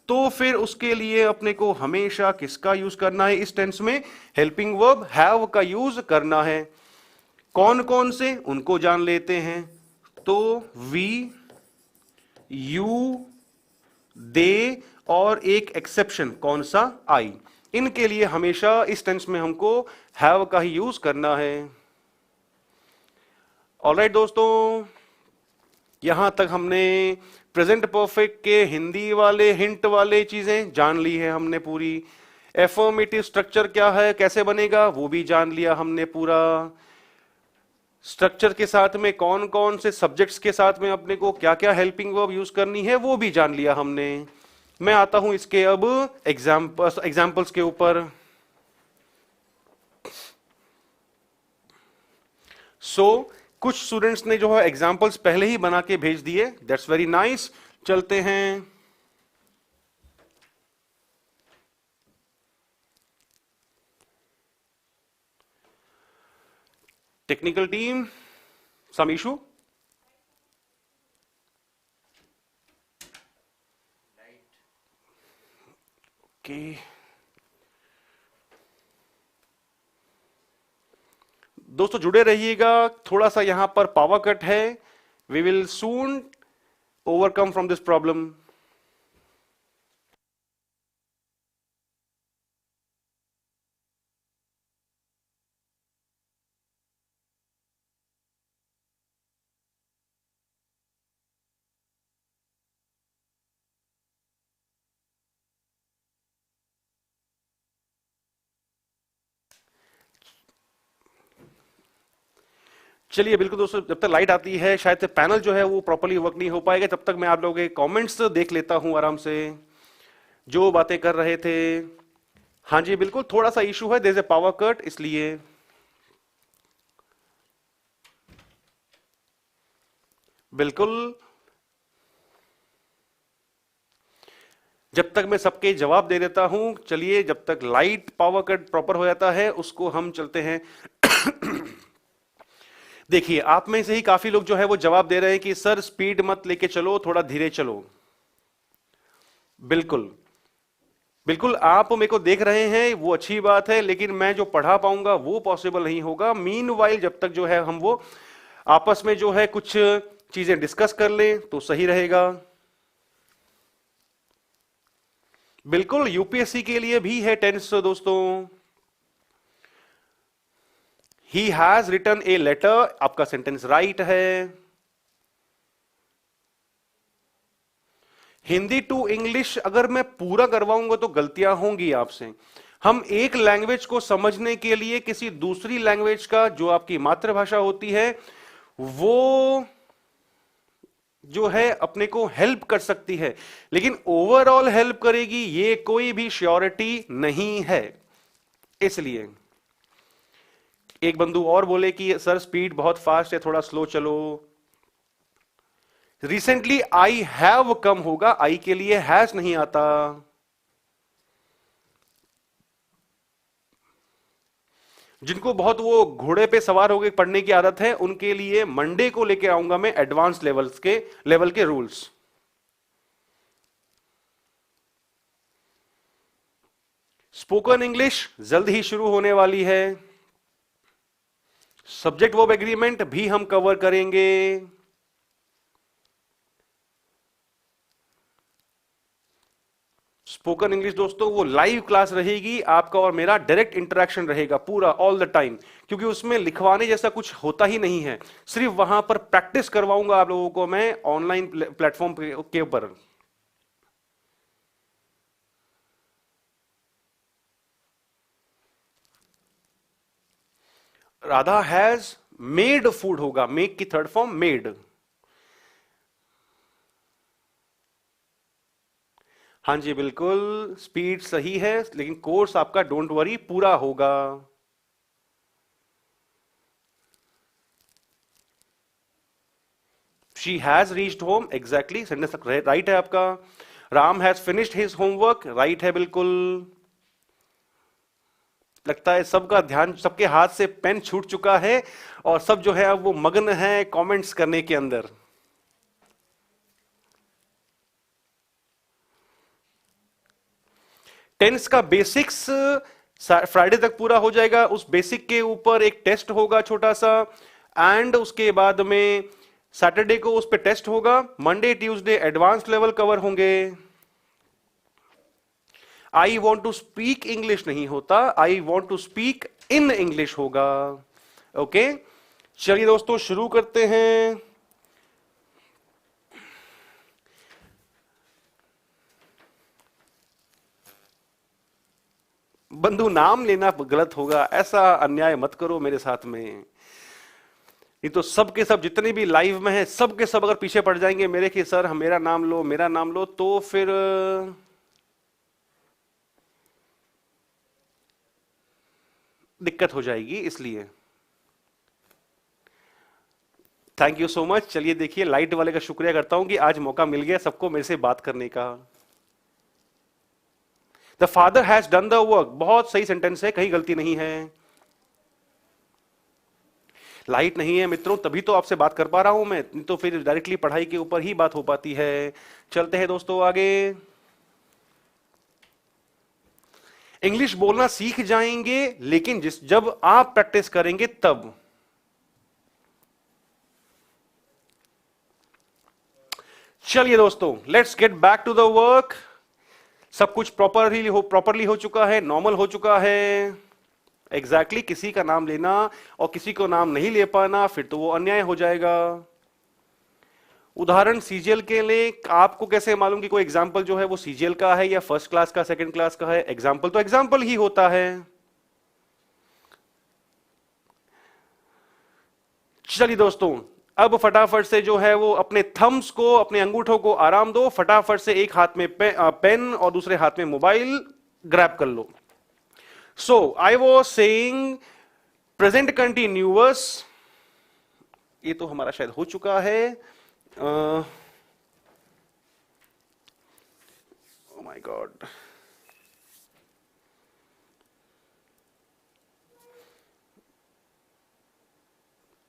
तो फिर उसके लिए अपने को हमेशा किसका यूज करना है इस टेंस में? हेल्पिंग वर्ब हैव का यूज करना है। कौन कौन से, उनको जान लेते हैं। तो वी, यू, दे, और एक एक्सेप्शन कौन सा? आई। इनके लिए हमेशा इस टेंस में हमको हैव का ही यूज करना है। ऑलराइट दोस्तों, यहां तक हमने प्रेजेंट परफेक्ट के हिंदी वाले हिंट वाले चीजें जान ली है हमने पूरी। एफर्मेटिव स्ट्रक्चर क्या है, कैसे बनेगा, वो भी जान लिया हमने पूरा। स्ट्रक्चर के साथ में कौन कौन से सब्जेक्ट्स के साथ में अपने को क्या क्या हेल्पिंग वर्ब यूज करनी है वो भी जान लिया हमने। मैं आता हूं इसके अब एग्जाम्पल्स के ऊपर। सो कुछ स्टूडेंट्स ने जो है एग्जाम्पल्स पहले ही बना के भेज दिए, दैट्स वेरी नाइस। चलते हैं technical team, some issue. Okay, दोस्तों जुड़े रहिएगा, थोड़ा सा यहां पर पावर कट है, we will soon overcome from this problem. चलिए बिल्कुल दोस्तों, जब तक लाइट आती है शायद से पैनल जो है वो प्रॉपर्ली वर्क नहीं हो पाएगा, तब तक मैं आप लोगों के कमेंट्स देख लेता हूं आराम से जो बातें कर रहे थे। हाँ जी बिल्कुल, थोड़ा सा इशू है, there is a power cut, इसलिए बिल्कुल जब तक मैं सबके जवाब दे देता हूं। चलिए, जब तक लाइट पावर कट प्रॉपर हो जाता है उसको हम चलते हैं। देखिए, आप में से ही काफी लोग जो है वो जवाब दे रहे हैं कि सर स्पीड मत लेके चलो, थोड़ा धीरे चलो। बिल्कुल बिल्कुल, आप मेरे को देख रहे हैं वो अच्छी बात है, लेकिन मैं जो पढ़ा पाऊंगा वो पॉसिबल नहीं होगा। मीनवाइल जब तक जो है हम वो आपस में जो है कुछ चीजें डिस्कस कर लें तो सही रहेगा। बिल्कुल, यूपीएससी के लिए भी है टेंस दोस्तों। He has written a letter, आपका सेंटेंस राइट है। हिंदी टू इंग्लिश अगर मैं पूरा करवाऊंगा तो गलतियां होंगी आपसे। हम एक लैंग्वेज को समझने के लिए किसी दूसरी लैंग्वेज का जो आपकी मातृभाषा होती है वो जो है अपने को हेल्प कर सकती है, लेकिन ओवरऑल हेल्प करेगी ये कोई भी श्योरिटी नहीं है। इसलिए एक बंधु और बोले कि सर स्पीड बहुत फास्ट है, थोड़ा स्लो चलो। रिसेंटली आई हैव कम होगा, आई के लिए हैज नहीं आता। जिनको बहुत वो घोड़े पे सवार होकर पढ़ने की आदत है उनके लिए मंडे को लेकर आऊंगा मैं एडवांस लेवल के रूल्स। स्पोकन इंग्लिश जल्द ही शुरू होने वाली है। सब्जेक्ट वर्ब एग्रीमेंट भी हम कवर करेंगे। स्पोकन इंग्लिश दोस्तों वो लाइव क्लास रहेगी, आपका और मेरा डायरेक्ट इंटरेक्शन रहेगा पूरा ऑल द टाइम, क्योंकि उसमें लिखवाने जैसा कुछ होता ही नहीं है, सिर्फ वहां पर प्रैक्टिस करवाऊंगा आप लोगों को मैं ऑनलाइन प्लेटफॉर्म के ऊपर। राधा हैज मेड फूड होगा, मेक की थर्ड फॉर्म मेड। हाँ जी बिल्कुल, स्पीड सही है, लेकिन कोर्स आपका डोंट वरी पूरा होगा। She has reached home, exactly sentence right है आपका। Ram has finished his homework, right है बिल्कुल। लगता है सबका ध्यान, सबके हाथ से पेन छूट चुका है और सब जो है अब वो मग्न है कमेंट्स करने के अंदर। टेंस का बेसिक्स फ्राइडे तक पूरा हो जाएगा, उस बेसिक के ऊपर एक टेस्ट होगा छोटा सा, एंड उसके बाद में सैटरडे को उस पे टेस्ट होगा, Monday Tuesday advance level cover होंगे। I want to speak English नहीं होता, I want to speak in English होगा। ओके, चलिए दोस्तों शुरू करते हैं। बंधु नाम लेना गलत होगा, ऐसा अन्याय मत करो मेरे साथ में। ये तो सबके सब जितने भी लाइव में हैं सबके सब अगर पीछे पड़ जाएंगे मेरे कि सर हम मेरा नाम लो मेरा नाम लो, तो फिर दिक्कत हो जाएगी। इसलिए थैंक यू सो मच। चलिए देखिए, लाइट वाले का शुक्रिया करता हूं कि आज मौका मिल गया सबको मेरे से बात करने का। The father has done the work, बहुत सही सेंटेंस है, कहीं गलती नहीं है। लाइट नहीं है मित्रों, तभी तो आपसे बात कर पा रहा हूं मैं, तो फिर डायरेक्टली पढ़ाई के ऊपर ही बात हो पाती है। चलते हैं दोस्तों आगे। इंग्लिश बोलना सीख जाएंगे, लेकिन जब आप प्रैक्टिस करेंगे तब। चलिए दोस्तों, let's get back to the work. सब कुछ प्रॉपरली हो चुका है, नॉर्मल हो चुका है। एग्जैक्टली किसी का नाम लेना और किसी को नाम नहीं ले पाना, फिर तो वो अन्याय हो जाएगा। उदाहरण सीजीएल के लिए आपको कैसे मालूम कि कोई एग्जाम्पल जो है वो सीजीएल का है या फर्स्ट क्लास का, सेकंड क्लास का है? एग्जाम्पल तो एग्जाम्पल ही होता है। चलिए दोस्तों, अब फटाफट से जो है वो अपने थम्स को, अपने अंगूठों को आराम दो। फटाफट से एक हाथ में पेन और दूसरे हाथ में मोबाइल ग्रैब कर लो। So I was saying present continuous, ये तो हमारा शायद हो चुका है। ओह माय गॉड,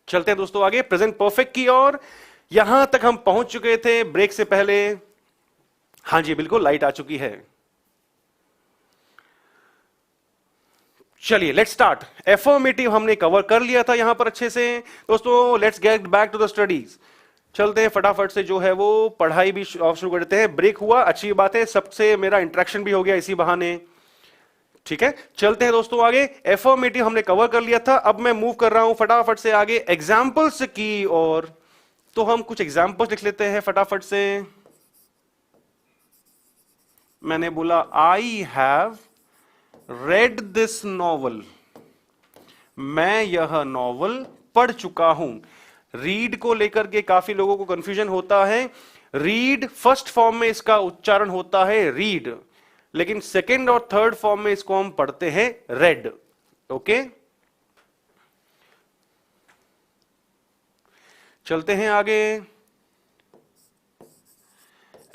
चलते हैं दोस्तों आगे प्रेजेंट परफेक्ट की ओर। यहां तक हम पहुंच चुके थे ब्रेक से पहले। हाँ जी बिल्कुल, लाइट आ चुकी है। चलिए लेट्स स्टार्ट। एफर्मेटिव हमने कवर कर लिया था यहां पर अच्छे से। दोस्तों let's get back to the studies. चलते हैं फटाफट से जो है वो पढ़ाई भी शुरू कर देते हैं। ब्रेक हुआ, अच्छी बात है, सबसे मेरा इंटरेक्शन भी हो गया इसी बहाने। ठीक है, चलते हैं दोस्तों आगे। एफर्मेटिव हमने कवर कर लिया था, अब मैं मूव कर रहा हूं फटाफट से आगे एग्जाम्पल्स की ओर। तो हम कुछ एग्जाम्पल्स लिख लेते हैं फटाफट से। मैंने बोला I have read this novel, मैं यह नॉवल पढ़ चुका हूं। रीड को लेकर के काफी लोगों को कंफ्यूजन होता है। रीड फर्स्ट फॉर्म में इसका उच्चारण होता है रीड, लेकिन सेकंड और थर्ड फॉर्म में इसको हम पढ़ते हैं रेड। ओके, चलते हैं आगे।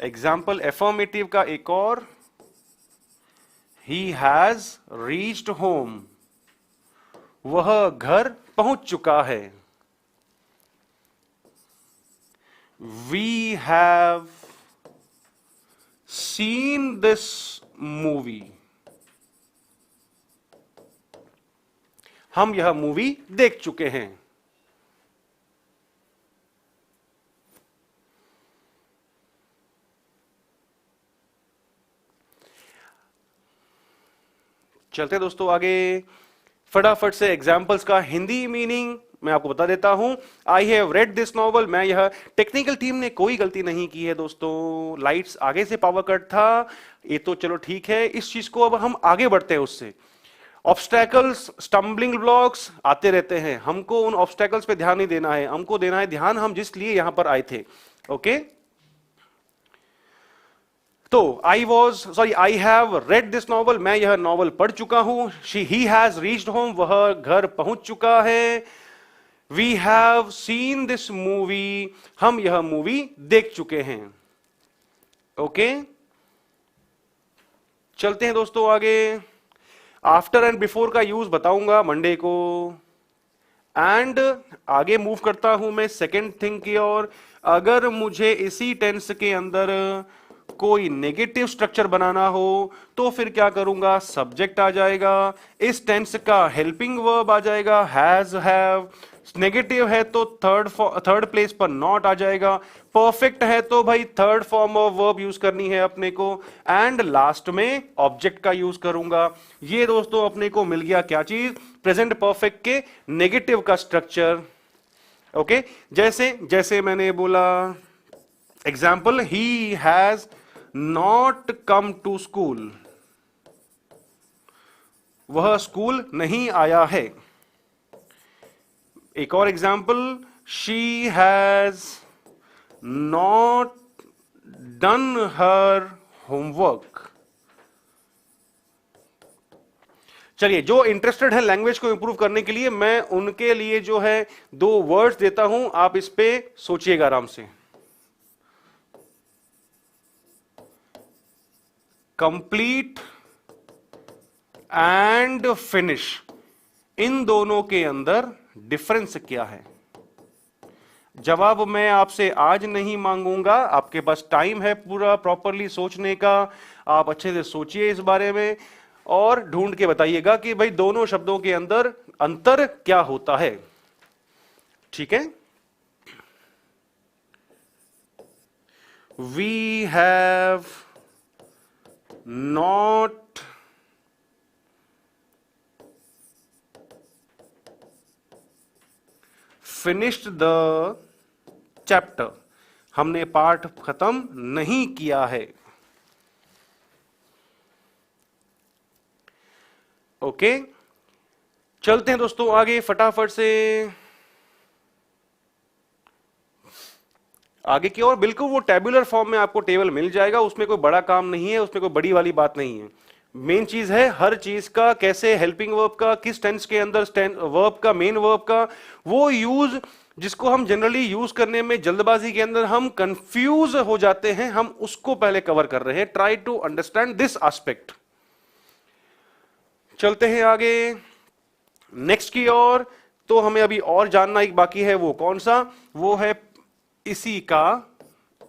एग्जाम्पल एफर्मेटिव का एक और, ही हैज रीच्ड होम, वह घर पहुंच चुका है। We have seen this movie, हम यह मूवी देख चुके हैं। चलते दोस्तों आगे फटाफट से। एग्जाम्पल्स का हिंदी मीनिंग मैं आपको बता देता हूं। I have read this novel, मैं यह, टेक्निकल टीम ने कोई गलती नहीं की है दोस्तों। लाइट्स आगे से पावर कट था, ये तो चलो ठीक है, इस चीज को अब हम आगे बढ़ते हैं उससे। ऑब्स्टैकल्स, स्टम्बलिंग ब्लॉक्स आते रहते हैं, हमको उन ऑब्स्टैकल्स पे ध्यान नहीं देना है, हमको देना है ध्यान हम जिस लिए यहां पर आए थे। ओके, तो I have read this novel, मैं यह नॉवल पढ़ चुका हूं। ही हैज रीच्ड होम, वह घर पहुंच चुका है। We have seen this movie, हम यह मूवी देख चुके हैं। ओके, चलते हैं दोस्तों आगे। आफ्टर एंड बिफोर का यूज बताऊंगा मंडे को। एंड आगे मूव करता हूं मैं सेकेंड थिंग की ओर। अगर मुझे इसी टेंस के अंदर कोई नेगेटिव स्ट्रक्चर बनाना हो तो फिर क्या करूंगा, सब्जेक्ट आ जाएगा, इस टेंस का हेल्पिंग वर्ब आ जाएगा हैज हैव। नेगेटिव है तो थर्ड प्लेस पर नॉट आ जाएगा। परफेक्ट है तो भाई third form of verb use करनी है अपने को। एंड लास्ट में ऑब्जेक्ट का यूज करूंगा। ये दोस्तों अपने को मिल गया क्या चीज, प्रेजेंट परफेक्ट के नेगेटिव का स्ट्रक्चर। ओके, जैसे जैसे मैंने बोला example, he has not come to school, वह स्कूल नहीं आया है। एक और example, she has not done her homework. चलिए, जो इंटरेस्टेड है लैंग्वेज को इंप्रूव करने के लिए, मैं उनके लिए जो है 2 वर्ड्स देता हूं, आप इस पे सोचिएगा आराम से। कंप्लीट एंड फिनिश, इन दोनों के अंदर डिफरेंस क्या है? जवाब मैं आपसे आज नहीं मांगूंगा, आपके पास टाइम है पूरा प्रॉपरली सोचने का, आप अच्छे से सोचिए इस बारे में और ढूंढ के बताइएगा कि भाई दोनों शब्दों के अंदर अंतर क्या होता है। ठीक है, we have not finished the chapter, हमने पाठ खत्म नहीं किया है। ओके, चलते हैं दोस्तों आगे फटाफट से आगे की ओर। बिल्कुल वो टेबुलर फॉर्म में आपको टेबल मिल जाएगा, उसमें कोई बड़ा काम नहीं है, उसमें कोई बड़ी वाली बात नहीं है। मेन चीज है हर चीज का कैसे, हेल्पिंग वर्ब का किस टेंस के अंदर, वर्ब का, मेन वर्ब का वो यूज जिसको हम जनरली यूज करने में जल्दबाजी के अंदर हम कंफ्यूज हो जाते हैं, हम उसको पहले कवर कर रहे हैं। Try to understand this aspect. चलते हैं आगे नेक्स्ट की ओर। तो हमें अभी और जानना एक बाकी है, वो कौन सा? वो है इसी का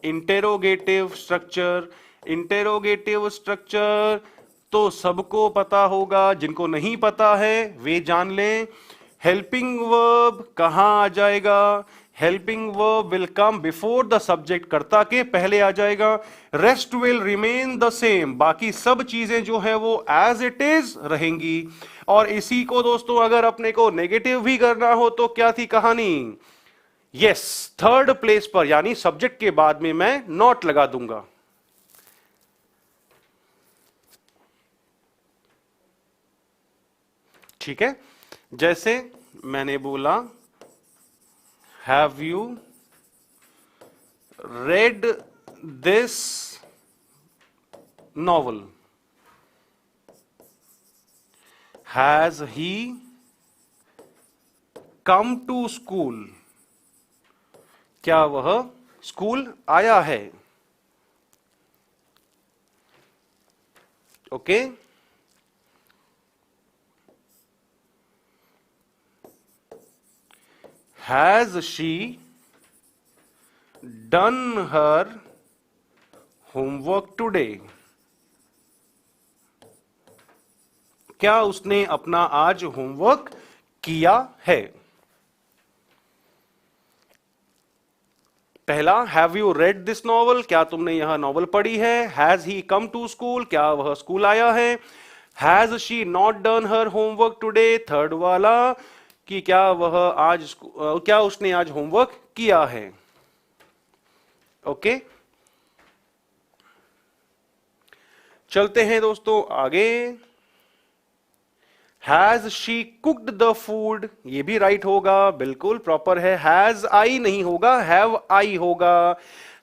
इंटेरोगेटिव स्ट्रक्चर। इंटेरोगेटिव स्ट्रक्चर तो सबको पता होगा, जिनको नहीं पता है वे जान लें। हेल्पिंग वर्ब कहां आ जाएगा? Helping verb will come before the subject, कर्ता के पहले आ जाएगा। Rest will remain the same, बाकी सब चीजें जो है वो एज इट इज रहेंगी। और इसी को दोस्तों अगर अपने को नेगेटिव भी करना हो तो क्या थी कहानी? यस, थर्ड प्लेस पर यानी सब्जेक्ट के बाद में मैं नॉट लगा दूंगा। ठीक है, जैसे मैंने बोला have you read this novel, has he come to school, क्या वह स्कूल आया है? Okay, has she done her homework today, क्या उसने अपना आज होमवर्क किया है? पहला, have you read this novel, क्या तुमने यह नॉवल पढ़ी है? Has he come to school, क्या वह स्कूल आया है? Has she not done her homework today, third वाला कि क्या वह आज क्या उसने आज होमवर्क किया है? ओके, चलते हैं दोस्तों आगे। Has she cooked the food, ये भी राइट होगा, बिल्कुल प्रॉपर है। हैज आई नहीं होगा, हैव आई होगा।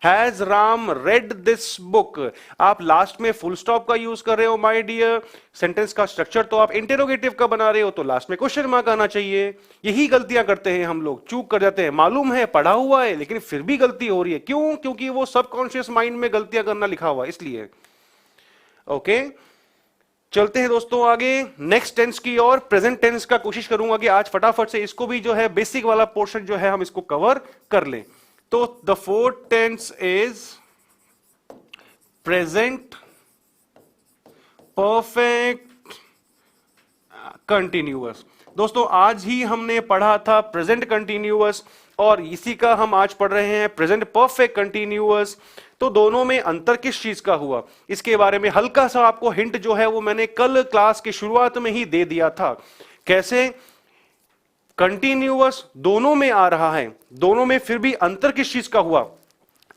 Has Ram read this book, आप लास्ट में फुल स्टॉप का यूज कर रहे हो माय डियर। सेंटेंस का स्ट्रक्चर तो आप इंटेरोगेटिव का बना रहे हो, तो लास्ट में क्वेश्चन मार्क आना चाहिए। यही गलतियां करते हैं हम लोग, चूक कर जाते हैं। मालूम है पढ़ा हुआ है लेकिन फिर भी गलती हो रही है, क्यों? क्योंकि वो सबकॉन्शियस माइंड में गलतियां करना लिखा हुआ है, इसलिए। ओके, चलते हैं दोस्तों आगे नेक्स्ट टेंस की और। प्रेजेंट टेंस का कोशिश करूंगा कि आज फटाफट से इसको भी जो है बेसिक वाला पोर्शन जो है हम इसको कवर कर लें। तो the fourth tense is present perfect continuous. दोस्तों आज ही हमने पढ़ा था प्रेजेंट कंटिन्यूअस और इसी का हम आज पढ़ रहे हैं प्रेजेंट परफेक्ट कंटिन्यूअस। तो दोनों में अंतर किस चीज का हुआ, इसके बारे में हल्का सा आपको हिंट जो है वो मैंने कल क्लास की शुरुआत में ही दे दिया था। कैसे? कंटिन्यूअस दोनों में आ रहा है, दोनों में फिर भी अंतर किस चीज का हुआ?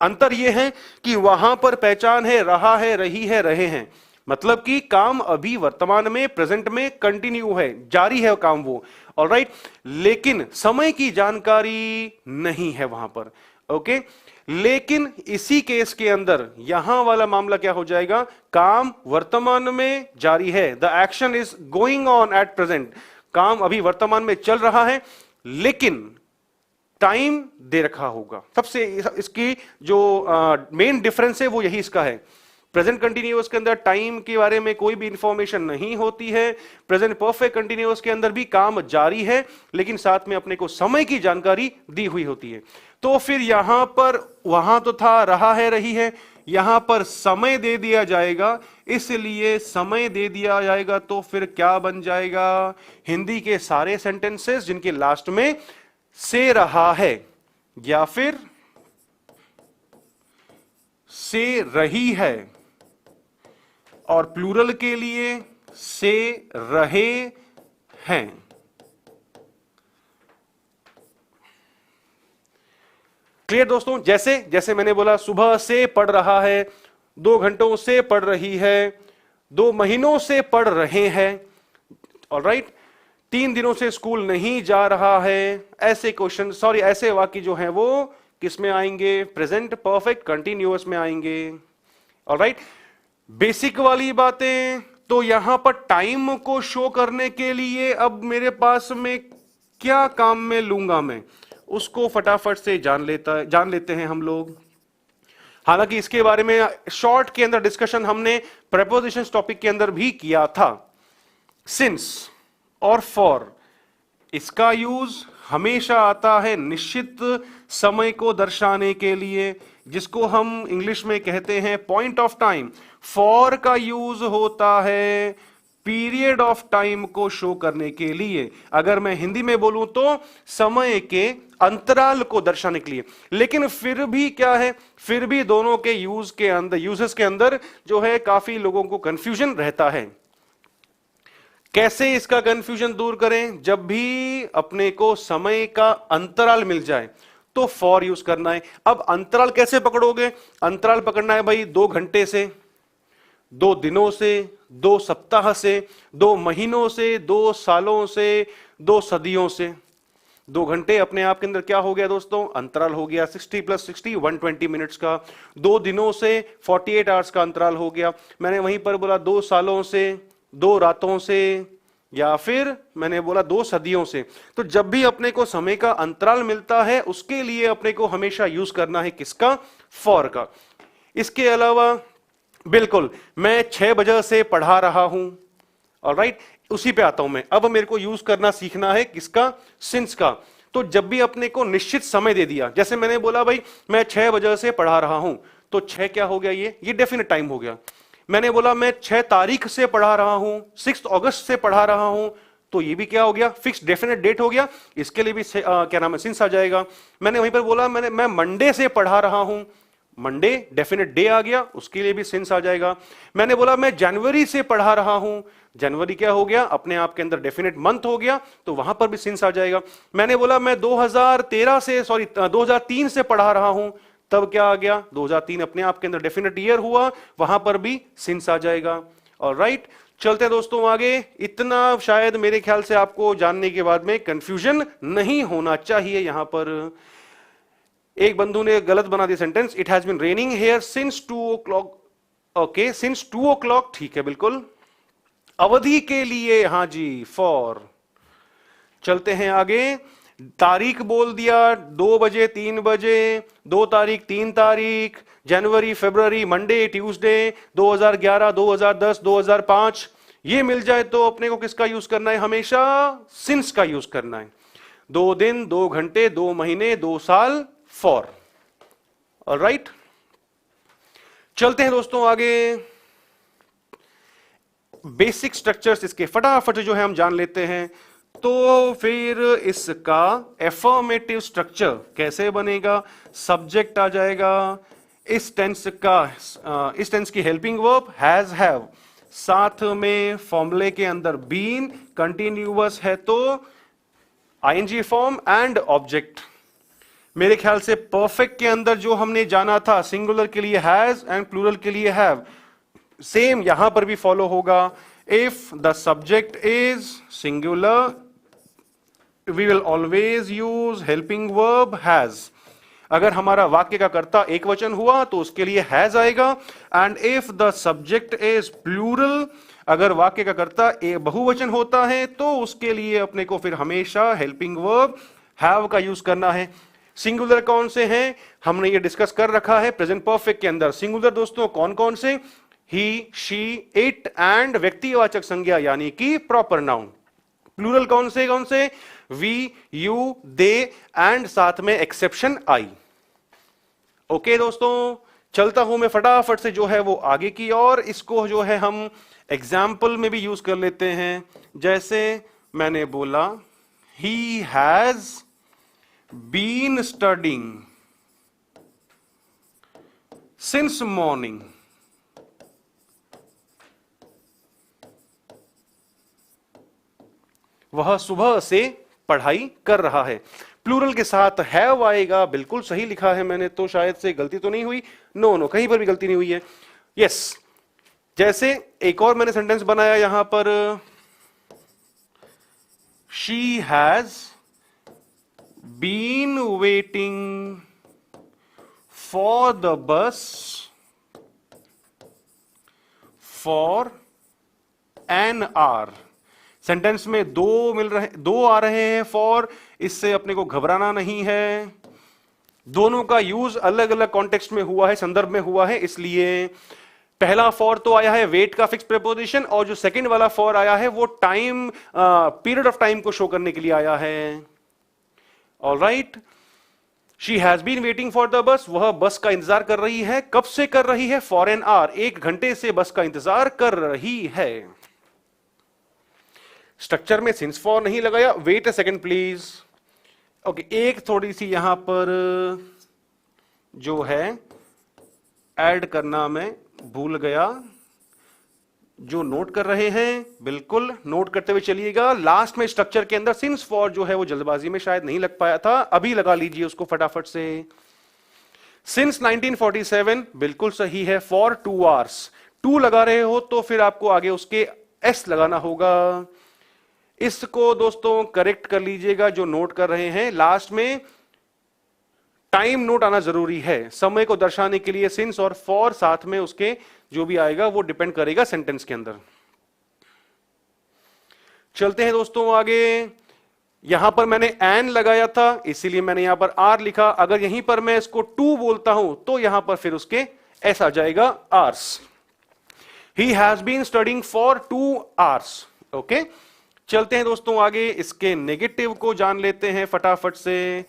अंतर यह है कि वहां पर पहचान है, रहा है, रही है, रहे हैं, मतलब कि काम अभी वर्तमान में प्रेजेंट में कंटिन्यू है, जारी है काम वो। ऑलराइट, लेकिन समय की जानकारी नहीं है वहां पर। ओके, लेकिन इसी केस के अंदर यहां वाला मामला क्या हो जाएगा, काम वर्तमान में जारी है, the action is going on at present, काम अभी वर्तमान में चल रहा है, लेकिन टाइम दे रखा होगा। सबसे इसकी जो मेन डिफरेंस है वो यही इसका है। प्रेजेंट कंटिन्यूअस के अंदर टाइम के बारे में कोई भी इंफॉर्मेशन नहीं होती है, प्रेजेंट परफेक्ट कंटिन्यूअस के अंदर भी काम जारी है, लेकिन साथ में अपने को समय की जानकारी दी हुई होती है। तो फिर यहां पर, वहां तो था रहा है रही है, यहां पर समय दे दिया जाएगा, इसलिए समय दे दिया जाएगा तो फिर क्या बन जाएगा, हिंदी के सारे सेंटेंसेस जिनके लास्ट में से रहा है या फिर से रही है, और प्लूरल के लिए से रहे हैं। क्लियर दोस्तों? जैसे जैसे मैंने बोला, सुबह से पढ़ रहा है, 2 घंटों से पढ़ रही है, 2 महीनों से पढ़ रहे हैं, ऑलराइट, 3 दिनों से स्कूल नहीं जा रहा है। ऐसे क्वेश्चन, सॉरी ऐसे वाक्य जो हैं वो किस में आएंगे, प्रेजेंट परफेक्ट कंटिन्यूअस में आएंगे। ऑलराइट, बेसिक वाली बातें। तो यहां पर टाइम को शो करने के लिए अब मेरे पास में क्या काम में लूंगा, मैं उसको फटाफट से जान लेते हैं हम लोग। हालांकि इसके बारे में शॉर्ट के अंदर डिस्कशन हमने प्रेपोजिशंस टॉपिक के अंदर भी किया था। सिंस और फॉर, इसका यूज हमेशा आता है निश्चित समय को दर्शाने के लिए, जिसको हम इंग्लिश में कहते हैं पॉइंट ऑफ टाइम। फॉर का यूज होता है पीरियड ऑफ टाइम को शो करने के लिए। अगर मैं हिंदी में बोलूं तो समय के अंतराल को दर्शाने के लिए। लेकिन फिर भी क्या है, फिर भी दोनों के यूजेस के अंदर जो है काफी लोगों को कंफ्यूजन रहता है। कैसे इसका कंफ्यूजन दूर करें? जब भी अपने को समय का अंतराल मिल जाए तो फॉर यूज करना है। अब अंतराल कैसे पकड़ोगे? अंतराल पकड़ना है भाई 2 घंटे से, 2 दिनों से, 2 सप्ताह से, 2 महीनों से, 2 सालों से, 2 सदियों से। 2 घंटे अपने आप के अंदर क्या हो गया दोस्तों? अंतराल हो गया 60 + 60 120 मिनट्स का। 2 दिनों से 48 आवर्स का अंतराल हो गया। मैंने वहीं पर बोला 2 सालों से, 2 रातों से, या फिर मैंने बोला 2 सदियों से। तो जब भी अपने को समय का अंतराल मिलता है उसके लिए अपने को हमेशा यूज करना है किसका? फॉर का। इसके अलावा बिल्कुल मैं 6 बजे से पढ़ा रहा हूं, ऑलराइट, उसी पे आता हूं मैं। अब मेरे को यूज करना सीखना है किसका? सिंस का। तो जब भी अपने को निश्चित समय दे दिया, जैसे मैंने बोला भाई मैं 6 बजे से पढ़ा रहा हूं, तो 6 क्या हो गया? ये डेफिनेट टाइम हो गया। मैंने बोला मैं 6 तारीख से पढ़ा रहा हूं, 6 अगस्त से पढ़ा रहा हूं, तो ये भी क्या हो गया? फिक्स डेफिनेट डेट हो गया। इसके लिए भी क्या नाम है? सिंस आ जाएगा। मैंने वहीं पर बोला मैं मंडे से पढ़ा रहा हूं, मंडे डेफिनेट डे आ गया, उसके लिए भी सिंस आ जाएगा। मैंने बोला मैं जनवरी से पढ़ा रहा हूं, जनवरी क्या हो गया? अपने आप के अंदर डेफिनेट मंथ हो गया, तो वहां पर भी सिंस आ जाएगा। मैंने बोला मैं 2003 से पढ़ा रहा हूं, तब क्या आ गया? 2003 अपने आप के अंदर डेफिनेट ईयर हुआ, वहां पर भी सिंस आ जाएगा। ऑलराइट, चलते हैं दोस्तों आगे। इतना शायद मेरे ख्याल से आपको जानने के बाद में कंफ्यूजन नहीं होना चाहिए। यहां पर एक बंधु ने गलत बना दिया sentence, it has been raining here since 2 o'clock। Okay, since 2 o'clock ठीक है, बिल्कुल। अवधि के लिए, हां जी, फॉर। चलते हैं आगे। तारीख बोल दिया 2 बजे, 3 बजे, 2 तारीख, 3 तारीख, जनवरी, फरवरी, मंडे, ट्यूसडे, 2011, 2010, 2005, ये मिल जाए तो अपने को किसका यूज करना है? हमेशा सिंस का यूज करना है। 2 दिन, 2 घंटे, 2 महीने, 2 साल, फॉर। ऑलराइट, चलते हैं दोस्तों आगे। बेसिक स्ट्रक्चर्स इसके फटाफट जो है हम जान लेते हैं। तो फिर इसका एफर्मेटिव स्ट्रक्चर कैसे बनेगा? सब्जेक्ट आ जाएगा, इस टेंस की हेल्पिंग वर्ब हैज, हैव, साथ में फॉर्मूले के अंदर बीन, कंटिन्यूअस है तो आईएनजी फॉर्म एंड ऑब्जेक्ट। मेरे ख्याल से परफेक्ट के अंदर जो हमने जाना था, सिंगुलर के लिए हैज एंड प्लूरल के लिए हैव, सेम यहां पर भी फॉलो होगा। If the subject is singular, we will always use helping verb has। अगर हमारा वाक्य का कर्ता एक वचन हुआ तो उसके लिए हैज आएगा। And if the subject is plural, अगर वाक्य का कर्ता बहुवचन होता है तो उसके लिए अपने को फिर हमेशा हेल्पिंग वर्ब हैव का यूज करना है। सिंगुलर कौन से हैं हमने ये डिस्कस कर रखा है प्रेजेंट परफेक्ट के अंदर। सिंगुलर दोस्तों कौन कौन से, ही, शी, इट एंड व्यक्तिवाचक संज्ञा यानी कि प्रॉपर नाउन। प्लूरल कौन से, वी, यू, दे एंड साथ में एक्सेप्शन आई। ओके दोस्तों, चलता हूं मैं फटाफट से जो है वो आगे की और इसको जो है हम एग्जाम्पल में भी यूज कर लेते हैं। जैसे मैंने बोला he has been studying since morning. वह सुबह से पढ़ाई कर रहा है। प्लूरल के साथ हैव आएगा, बिल्कुल सही लिखा है मैंने तो, शायद से गलती तो नहीं हुई, नो कहीं पर भी गलती नहीं हुई है, यस। जैसे एक और मैंने सेंटेंस बनाया यहां पर, she has been waiting for the bus for an hour. Sentence में दो आ रहे हैं फॉर, इससे अपने को घबराना नहीं है। दोनों का यूज अलग अलग कॉन्टेक्स्ट में हुआ है, संदर्भ में हुआ है, इसलिए पहला फॉर तो आया है वेट का फिक्स प्रीपोजिशन और जो सेकंड वाला फॉर आया है वो टाइम, पीरियड ऑफ टाइम को शो करने के लिए आया है। Alright, she has been waiting for the bus, वह बस का इंतजार कर रही है। कब से कर रही है, फॉर एन आवर, 1 घंटे से बस का इंतजार कर रही है। स्ट्रक्चर में सिंस फॉर नहीं लगाया, wait a second please. Okay, एक थोड़ी सी यहां पर जो है ऐड करना मैं भूल गया, जो नोट कर रहे हैं बिल्कुल नोट करते हुए चलिएगा। लास्ट में स्ट्रक्चर के अंदर सिंस फॉर जो है वो जल्दबाजी में शायद नहीं लग पाया था, अभी लगा लीजिए उसको फटाफट से। सिंस 1947 बिल्कुल सही है, फॉर 2 hours, 2 लगा रहे हो तो फिर आपको आगे उसके एस लगाना होगा। इसको दोस्तों करेक्ट कर लीजिएगा जो नोट कर रहे हैं, लास्ट में टाइम नोट आना जरूरी है। समय को दर्शाने के लिए सिंस और फॉर साथ में उसके जो भी आएगा वो डिपेंड करेगा सेंटेंस के अंदर। चलते हैं दोस्तों आगे। यहां पर मैंने एन लगाया था इसीलिए मैंने यहां पर आर लिखा। अगर यहीं पर मैं इसको टू बोलता हूं तो यहां पर फिर उसके एस आ जाएगा, hours. He has been studying for 2 hours। Okay, चलते हैं दोस्तों आगे, इसके नेगेटिव को जान लेते हैं फटाफट से।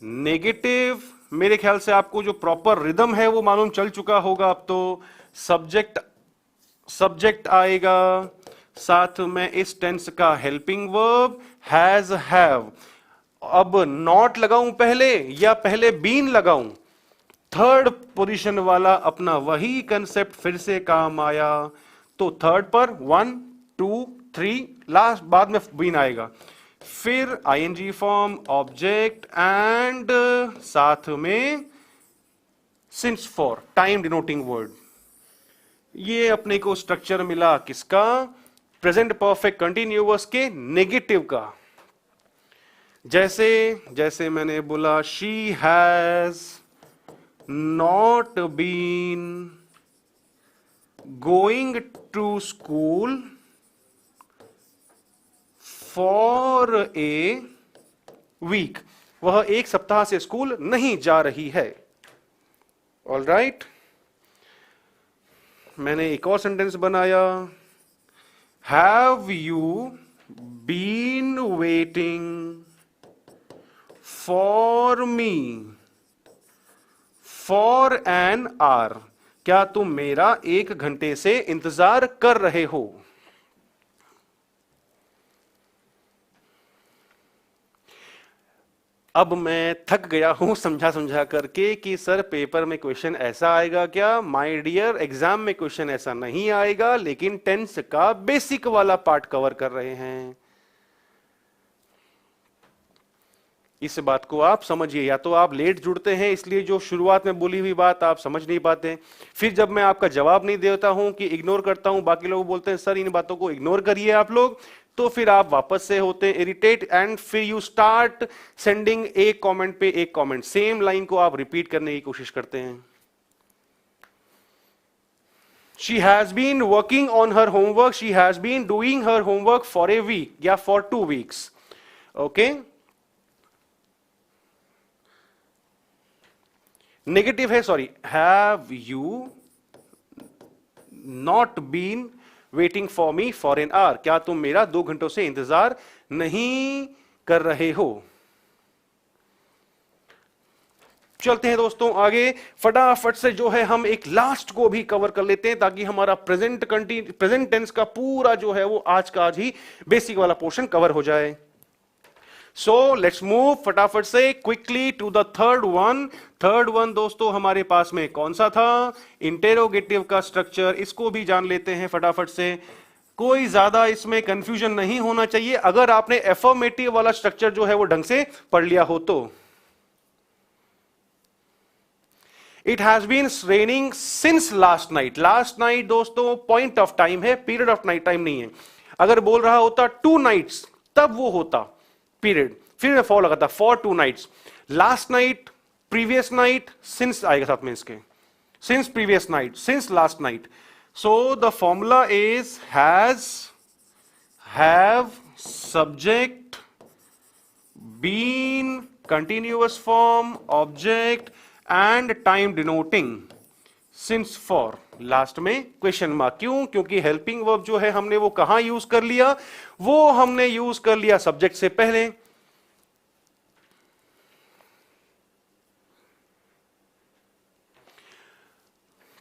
नेगेटिव मेरे ख्याल से आपको जो प्रॉपर रिदम है वो मालूम चल चुका होगा अब तो। सब्जेक्ट आएगा, साथ में इस टेंस का हेल्पिंग वर्ब हैज, हैव। अब नॉट लगाऊं पहले या पहले बीन लगाऊं, थर्ड पोजीशन वाला अपना वही कंसेप्ट फिर से काम आया। तो थर्ड पर 1 2 3 लास्ट, बाद में बीन आएगा, फिर आईएनजी फॉर्म, ऑब्जेक्ट एंड साथ में since for, time denoting word. ये अपने को स्ट्रक्चर मिला किसका, प्रेजेंट परफेक्ट कंटिन्यूअस के नेगेटिव का। जैसे मैंने बोला she has not been going to school for a week, वह 1 सप्ताह से स्कूल नहीं जा रही है। ऑल राइट, मैंने एक और सेंटेंस बनाया, have you been waiting for me for an hour, क्या तुम मेरा 1 घंटे से इंतजार कर रहे हो। अब मैं थक गया हूं समझा करके कि सर पेपर में क्वेश्चन ऐसा आएगा क्या। माय डियर, एग्जाम में क्वेश्चन ऐसा नहीं आएगा, लेकिन टेंस का बेसिक वाला पार्ट कवर कर रहे हैं। इस बात को आप समझिए, या तो आप लेट जुड़ते हैं इसलिए जो शुरुआत में बोली हुई बात आप समझ नहीं पाते, फिर जब मैं आपका जवाब नहीं देता हूं कि इग्नोर करता हूं, बाकी लोग बोलते हैं सर इन बातों को इग्नोर करिए आप लोग, तो फिर आप वापस से होते हैं इरिटेट एंड फिर यू स्टार्ट सेंडिंग एक कमेंट पे एक कमेंट, सेम लाइन को आप रिपीट करने की कोशिश करते हैं। She has been working on her homework. She has been doing her homework for a week या for 2 weeks. Okay? Negative है, sorry. Have you not been waiting for me for an hour? क्या तुम मेरा 2 घंटों से इंतजार नहीं कर रहे हो? चलते हैं दोस्तों आगे, फटाफट से जो है हम एक लास्ट को भी कवर कर लेते हैं ताकि हमारा प्रेजेंट टेंस का पूरा जो है वो आज का आज ही बेसिक वाला पोर्शन कवर हो जाए। सो लेट्स मूव फटाफट से quickly to the third one. Third one दोस्तों हमारे पास में कौन सा था? इंटेरोगेटिव का स्ट्रक्चर। इसको भी जान लेते हैं फटाफट से, कोई ज्यादा इसमें कंफ्यूजन नहीं होना चाहिए अगर आपने एफर्मेटिव वाला स्ट्रक्चर जो है वो ढंग से पढ़ लिया हो तो। It has been raining since last night. Last night दोस्तों पॉइंट ऑफ टाइम है, पीरियड ऑफ नाइट टाइम नहीं है। अगर बोल रहा होता 2 nights तब वो होता पीरियड, फिर मैं फॉर लगाता for 2 nights। Last night, previous night, since आएगा साथ में इसके, since previous night, since last night. So the formula is has, have, subject, been, continuous form, object and time denoting, since for, last में question mark. क्यों? क्योंकि helping verb जो है हमने वो कहां यूज कर लिया? वो हमने यूज कर लिया सब्जेक्ट से पहले।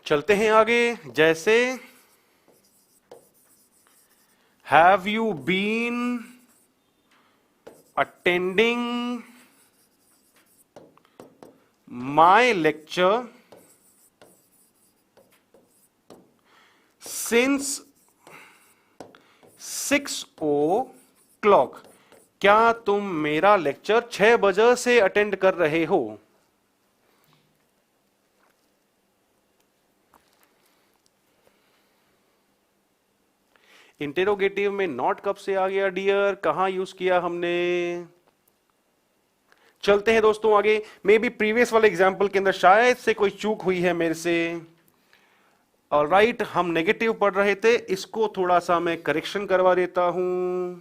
चलते हैं आगे, जैसे have you been attending my lecture since 6 o'clock। क्या तुम मेरा लेक्चर 6 बजे से अटेंड कर रहे हो? इंटेरोगेटिव में नॉट कब से आ गया डियर? कहां यूज किया हमने? चलते हैं दोस्तों आगे। मे बी प्रीवियस वाले एग्जाम्पल के अंदर शायद से कोई चूक हुई है मेरे से। ऑलराइट, हम नेगेटिव पढ़ रहे थे, इसको थोड़ा सा मैं करेक्शन करवा देता हूं।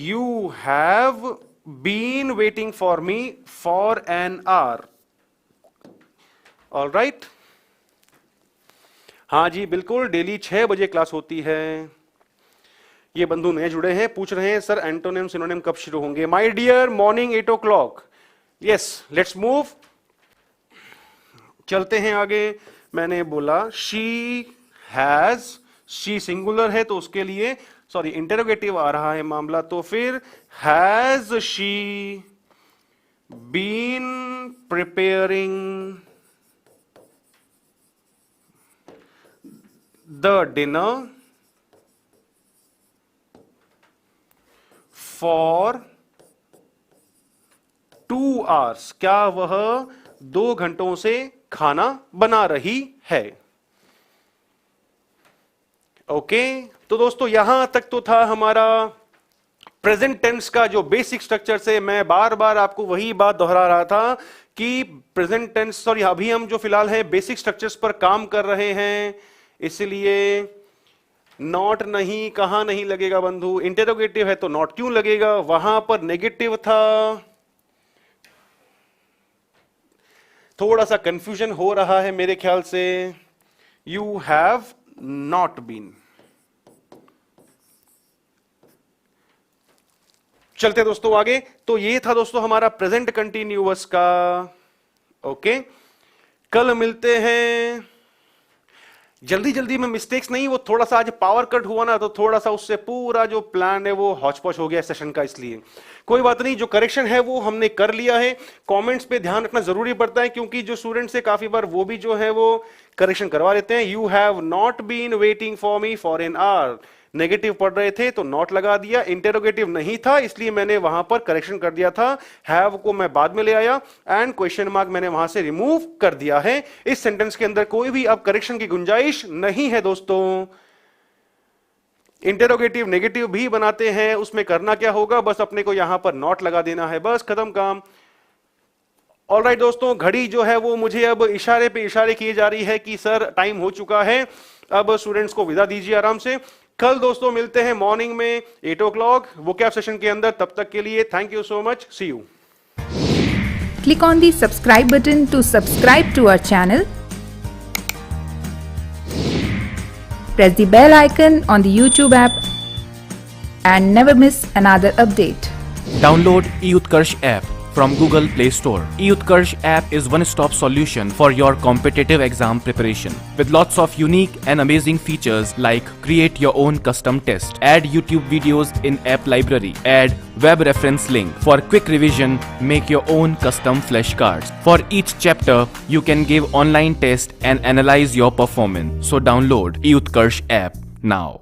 You have been waiting for me for an hour. Alright, हाँ जी बिल्कुल, डेली 6 बजे क्लास होती है। ये बंधु नए जुड़े हैं, पूछ रहे हैं सर एंटोनिम सिनोनिम कब शुरू होंगे? My dear, morning 8 o'clock। Yes, let's move. चलते हैं आगे। मैंने बोला शी हैज, शी सिंगुलर है तो उसके लिए सॉरी इंटेरोगेटिव आ रहा है मामला, तो फिर has she been preparing the dinner for 2 hours। क्या वह 2 घंटों से खाना बना रही है? ओके, तो दोस्तों यहां तक तो था हमारा प्रेजेंट टेंस का जो बेसिक स्ट्रक्चर से। मैं बार बार आपको वही बात दोहरा रहा था कि प्रेजेंट टेंस, सॉरी अभी हम जो फिलहाल है बेसिक स्ट्रक्चर्स पर काम कर रहे हैं, इसलिए नॉट नहीं, कहां नहीं लगेगा बंधु? इंटेरोगेटिव है तो नॉट क्यों लगेगा? वहां पर नेगेटिव था, थोड़ा सा कंफ्यूजन हो रहा है मेरे ख्याल से। You have not been. चलते दोस्तों आगे। तो ये था दोस्तों हमारा प्रेजेंट कंटिन्यूअस का। ओके, कल मिलते हैं। जल्दी जल्दी में मिस्टेक्स नहीं, वो थोड़ा सा आज पावर कट हुआ ना, तो थोड़ा सा उससे पूरा जो प्लान है वो हौच पौच हो गया सेशन का, इसलिए कोई बात नहीं, जो करेक्शन है वो हमने कर लिया है। कमेंट्स पे ध्यान रखना जरूरी पड़ता है क्योंकि जो स्टूडेंट्स है काफी बार वो भी जो है वो करेक्शन करवा देते हैं। You have not been waiting for me for an hour, negative पढ़ रहे थे तो नॉट लगा दिया, इंटेरोगेटिव नहीं था इसलिए मैंने वहां पर करेक्शन कर दिया था, हैव को मैं बाद में ले आया एंड क्वेश्चन मार्क मैंने वहां से रिमूव कर दिया है। इस सेंटेंस के अंदर कोई भी अब करेक्शन की गुंजाइश नहीं है दोस्तों। इंटेरोगेटिव नेगेटिव भी बनाते हैं, उसमें करना क्या होगा, बस अपने को यहां पर नॉट लगा देना है, बस खत्म काम। ऑलराइट दोस्तों, घड़ी जो है वो मुझे अब इशारे पे इशारे किए जा रही है कि सर टाइम हो चुका है, अब स्टूडेंट्स को विदा दीजिए आराम से। कल दोस्तों मिलते हैं मॉर्निंग में 8 o'clock वोकैब सेशन के अंदर। तब तक के लिए thank you so much, see you. Click on the subscribe button to subscribe to our channel. Press the bell icon on the YouTube app and never miss another update. Download eUtkarsh app from Google Play Store. eUtkarsh app is one-stop solution for your competitive exam preparation with lots of unique and amazing features like create your own custom test, add YouTube videos in app library, add web reference link for quick revision, make your own custom flashcards. For each chapter, you can give online test and analyze your performance. So download eUtkarsh app now.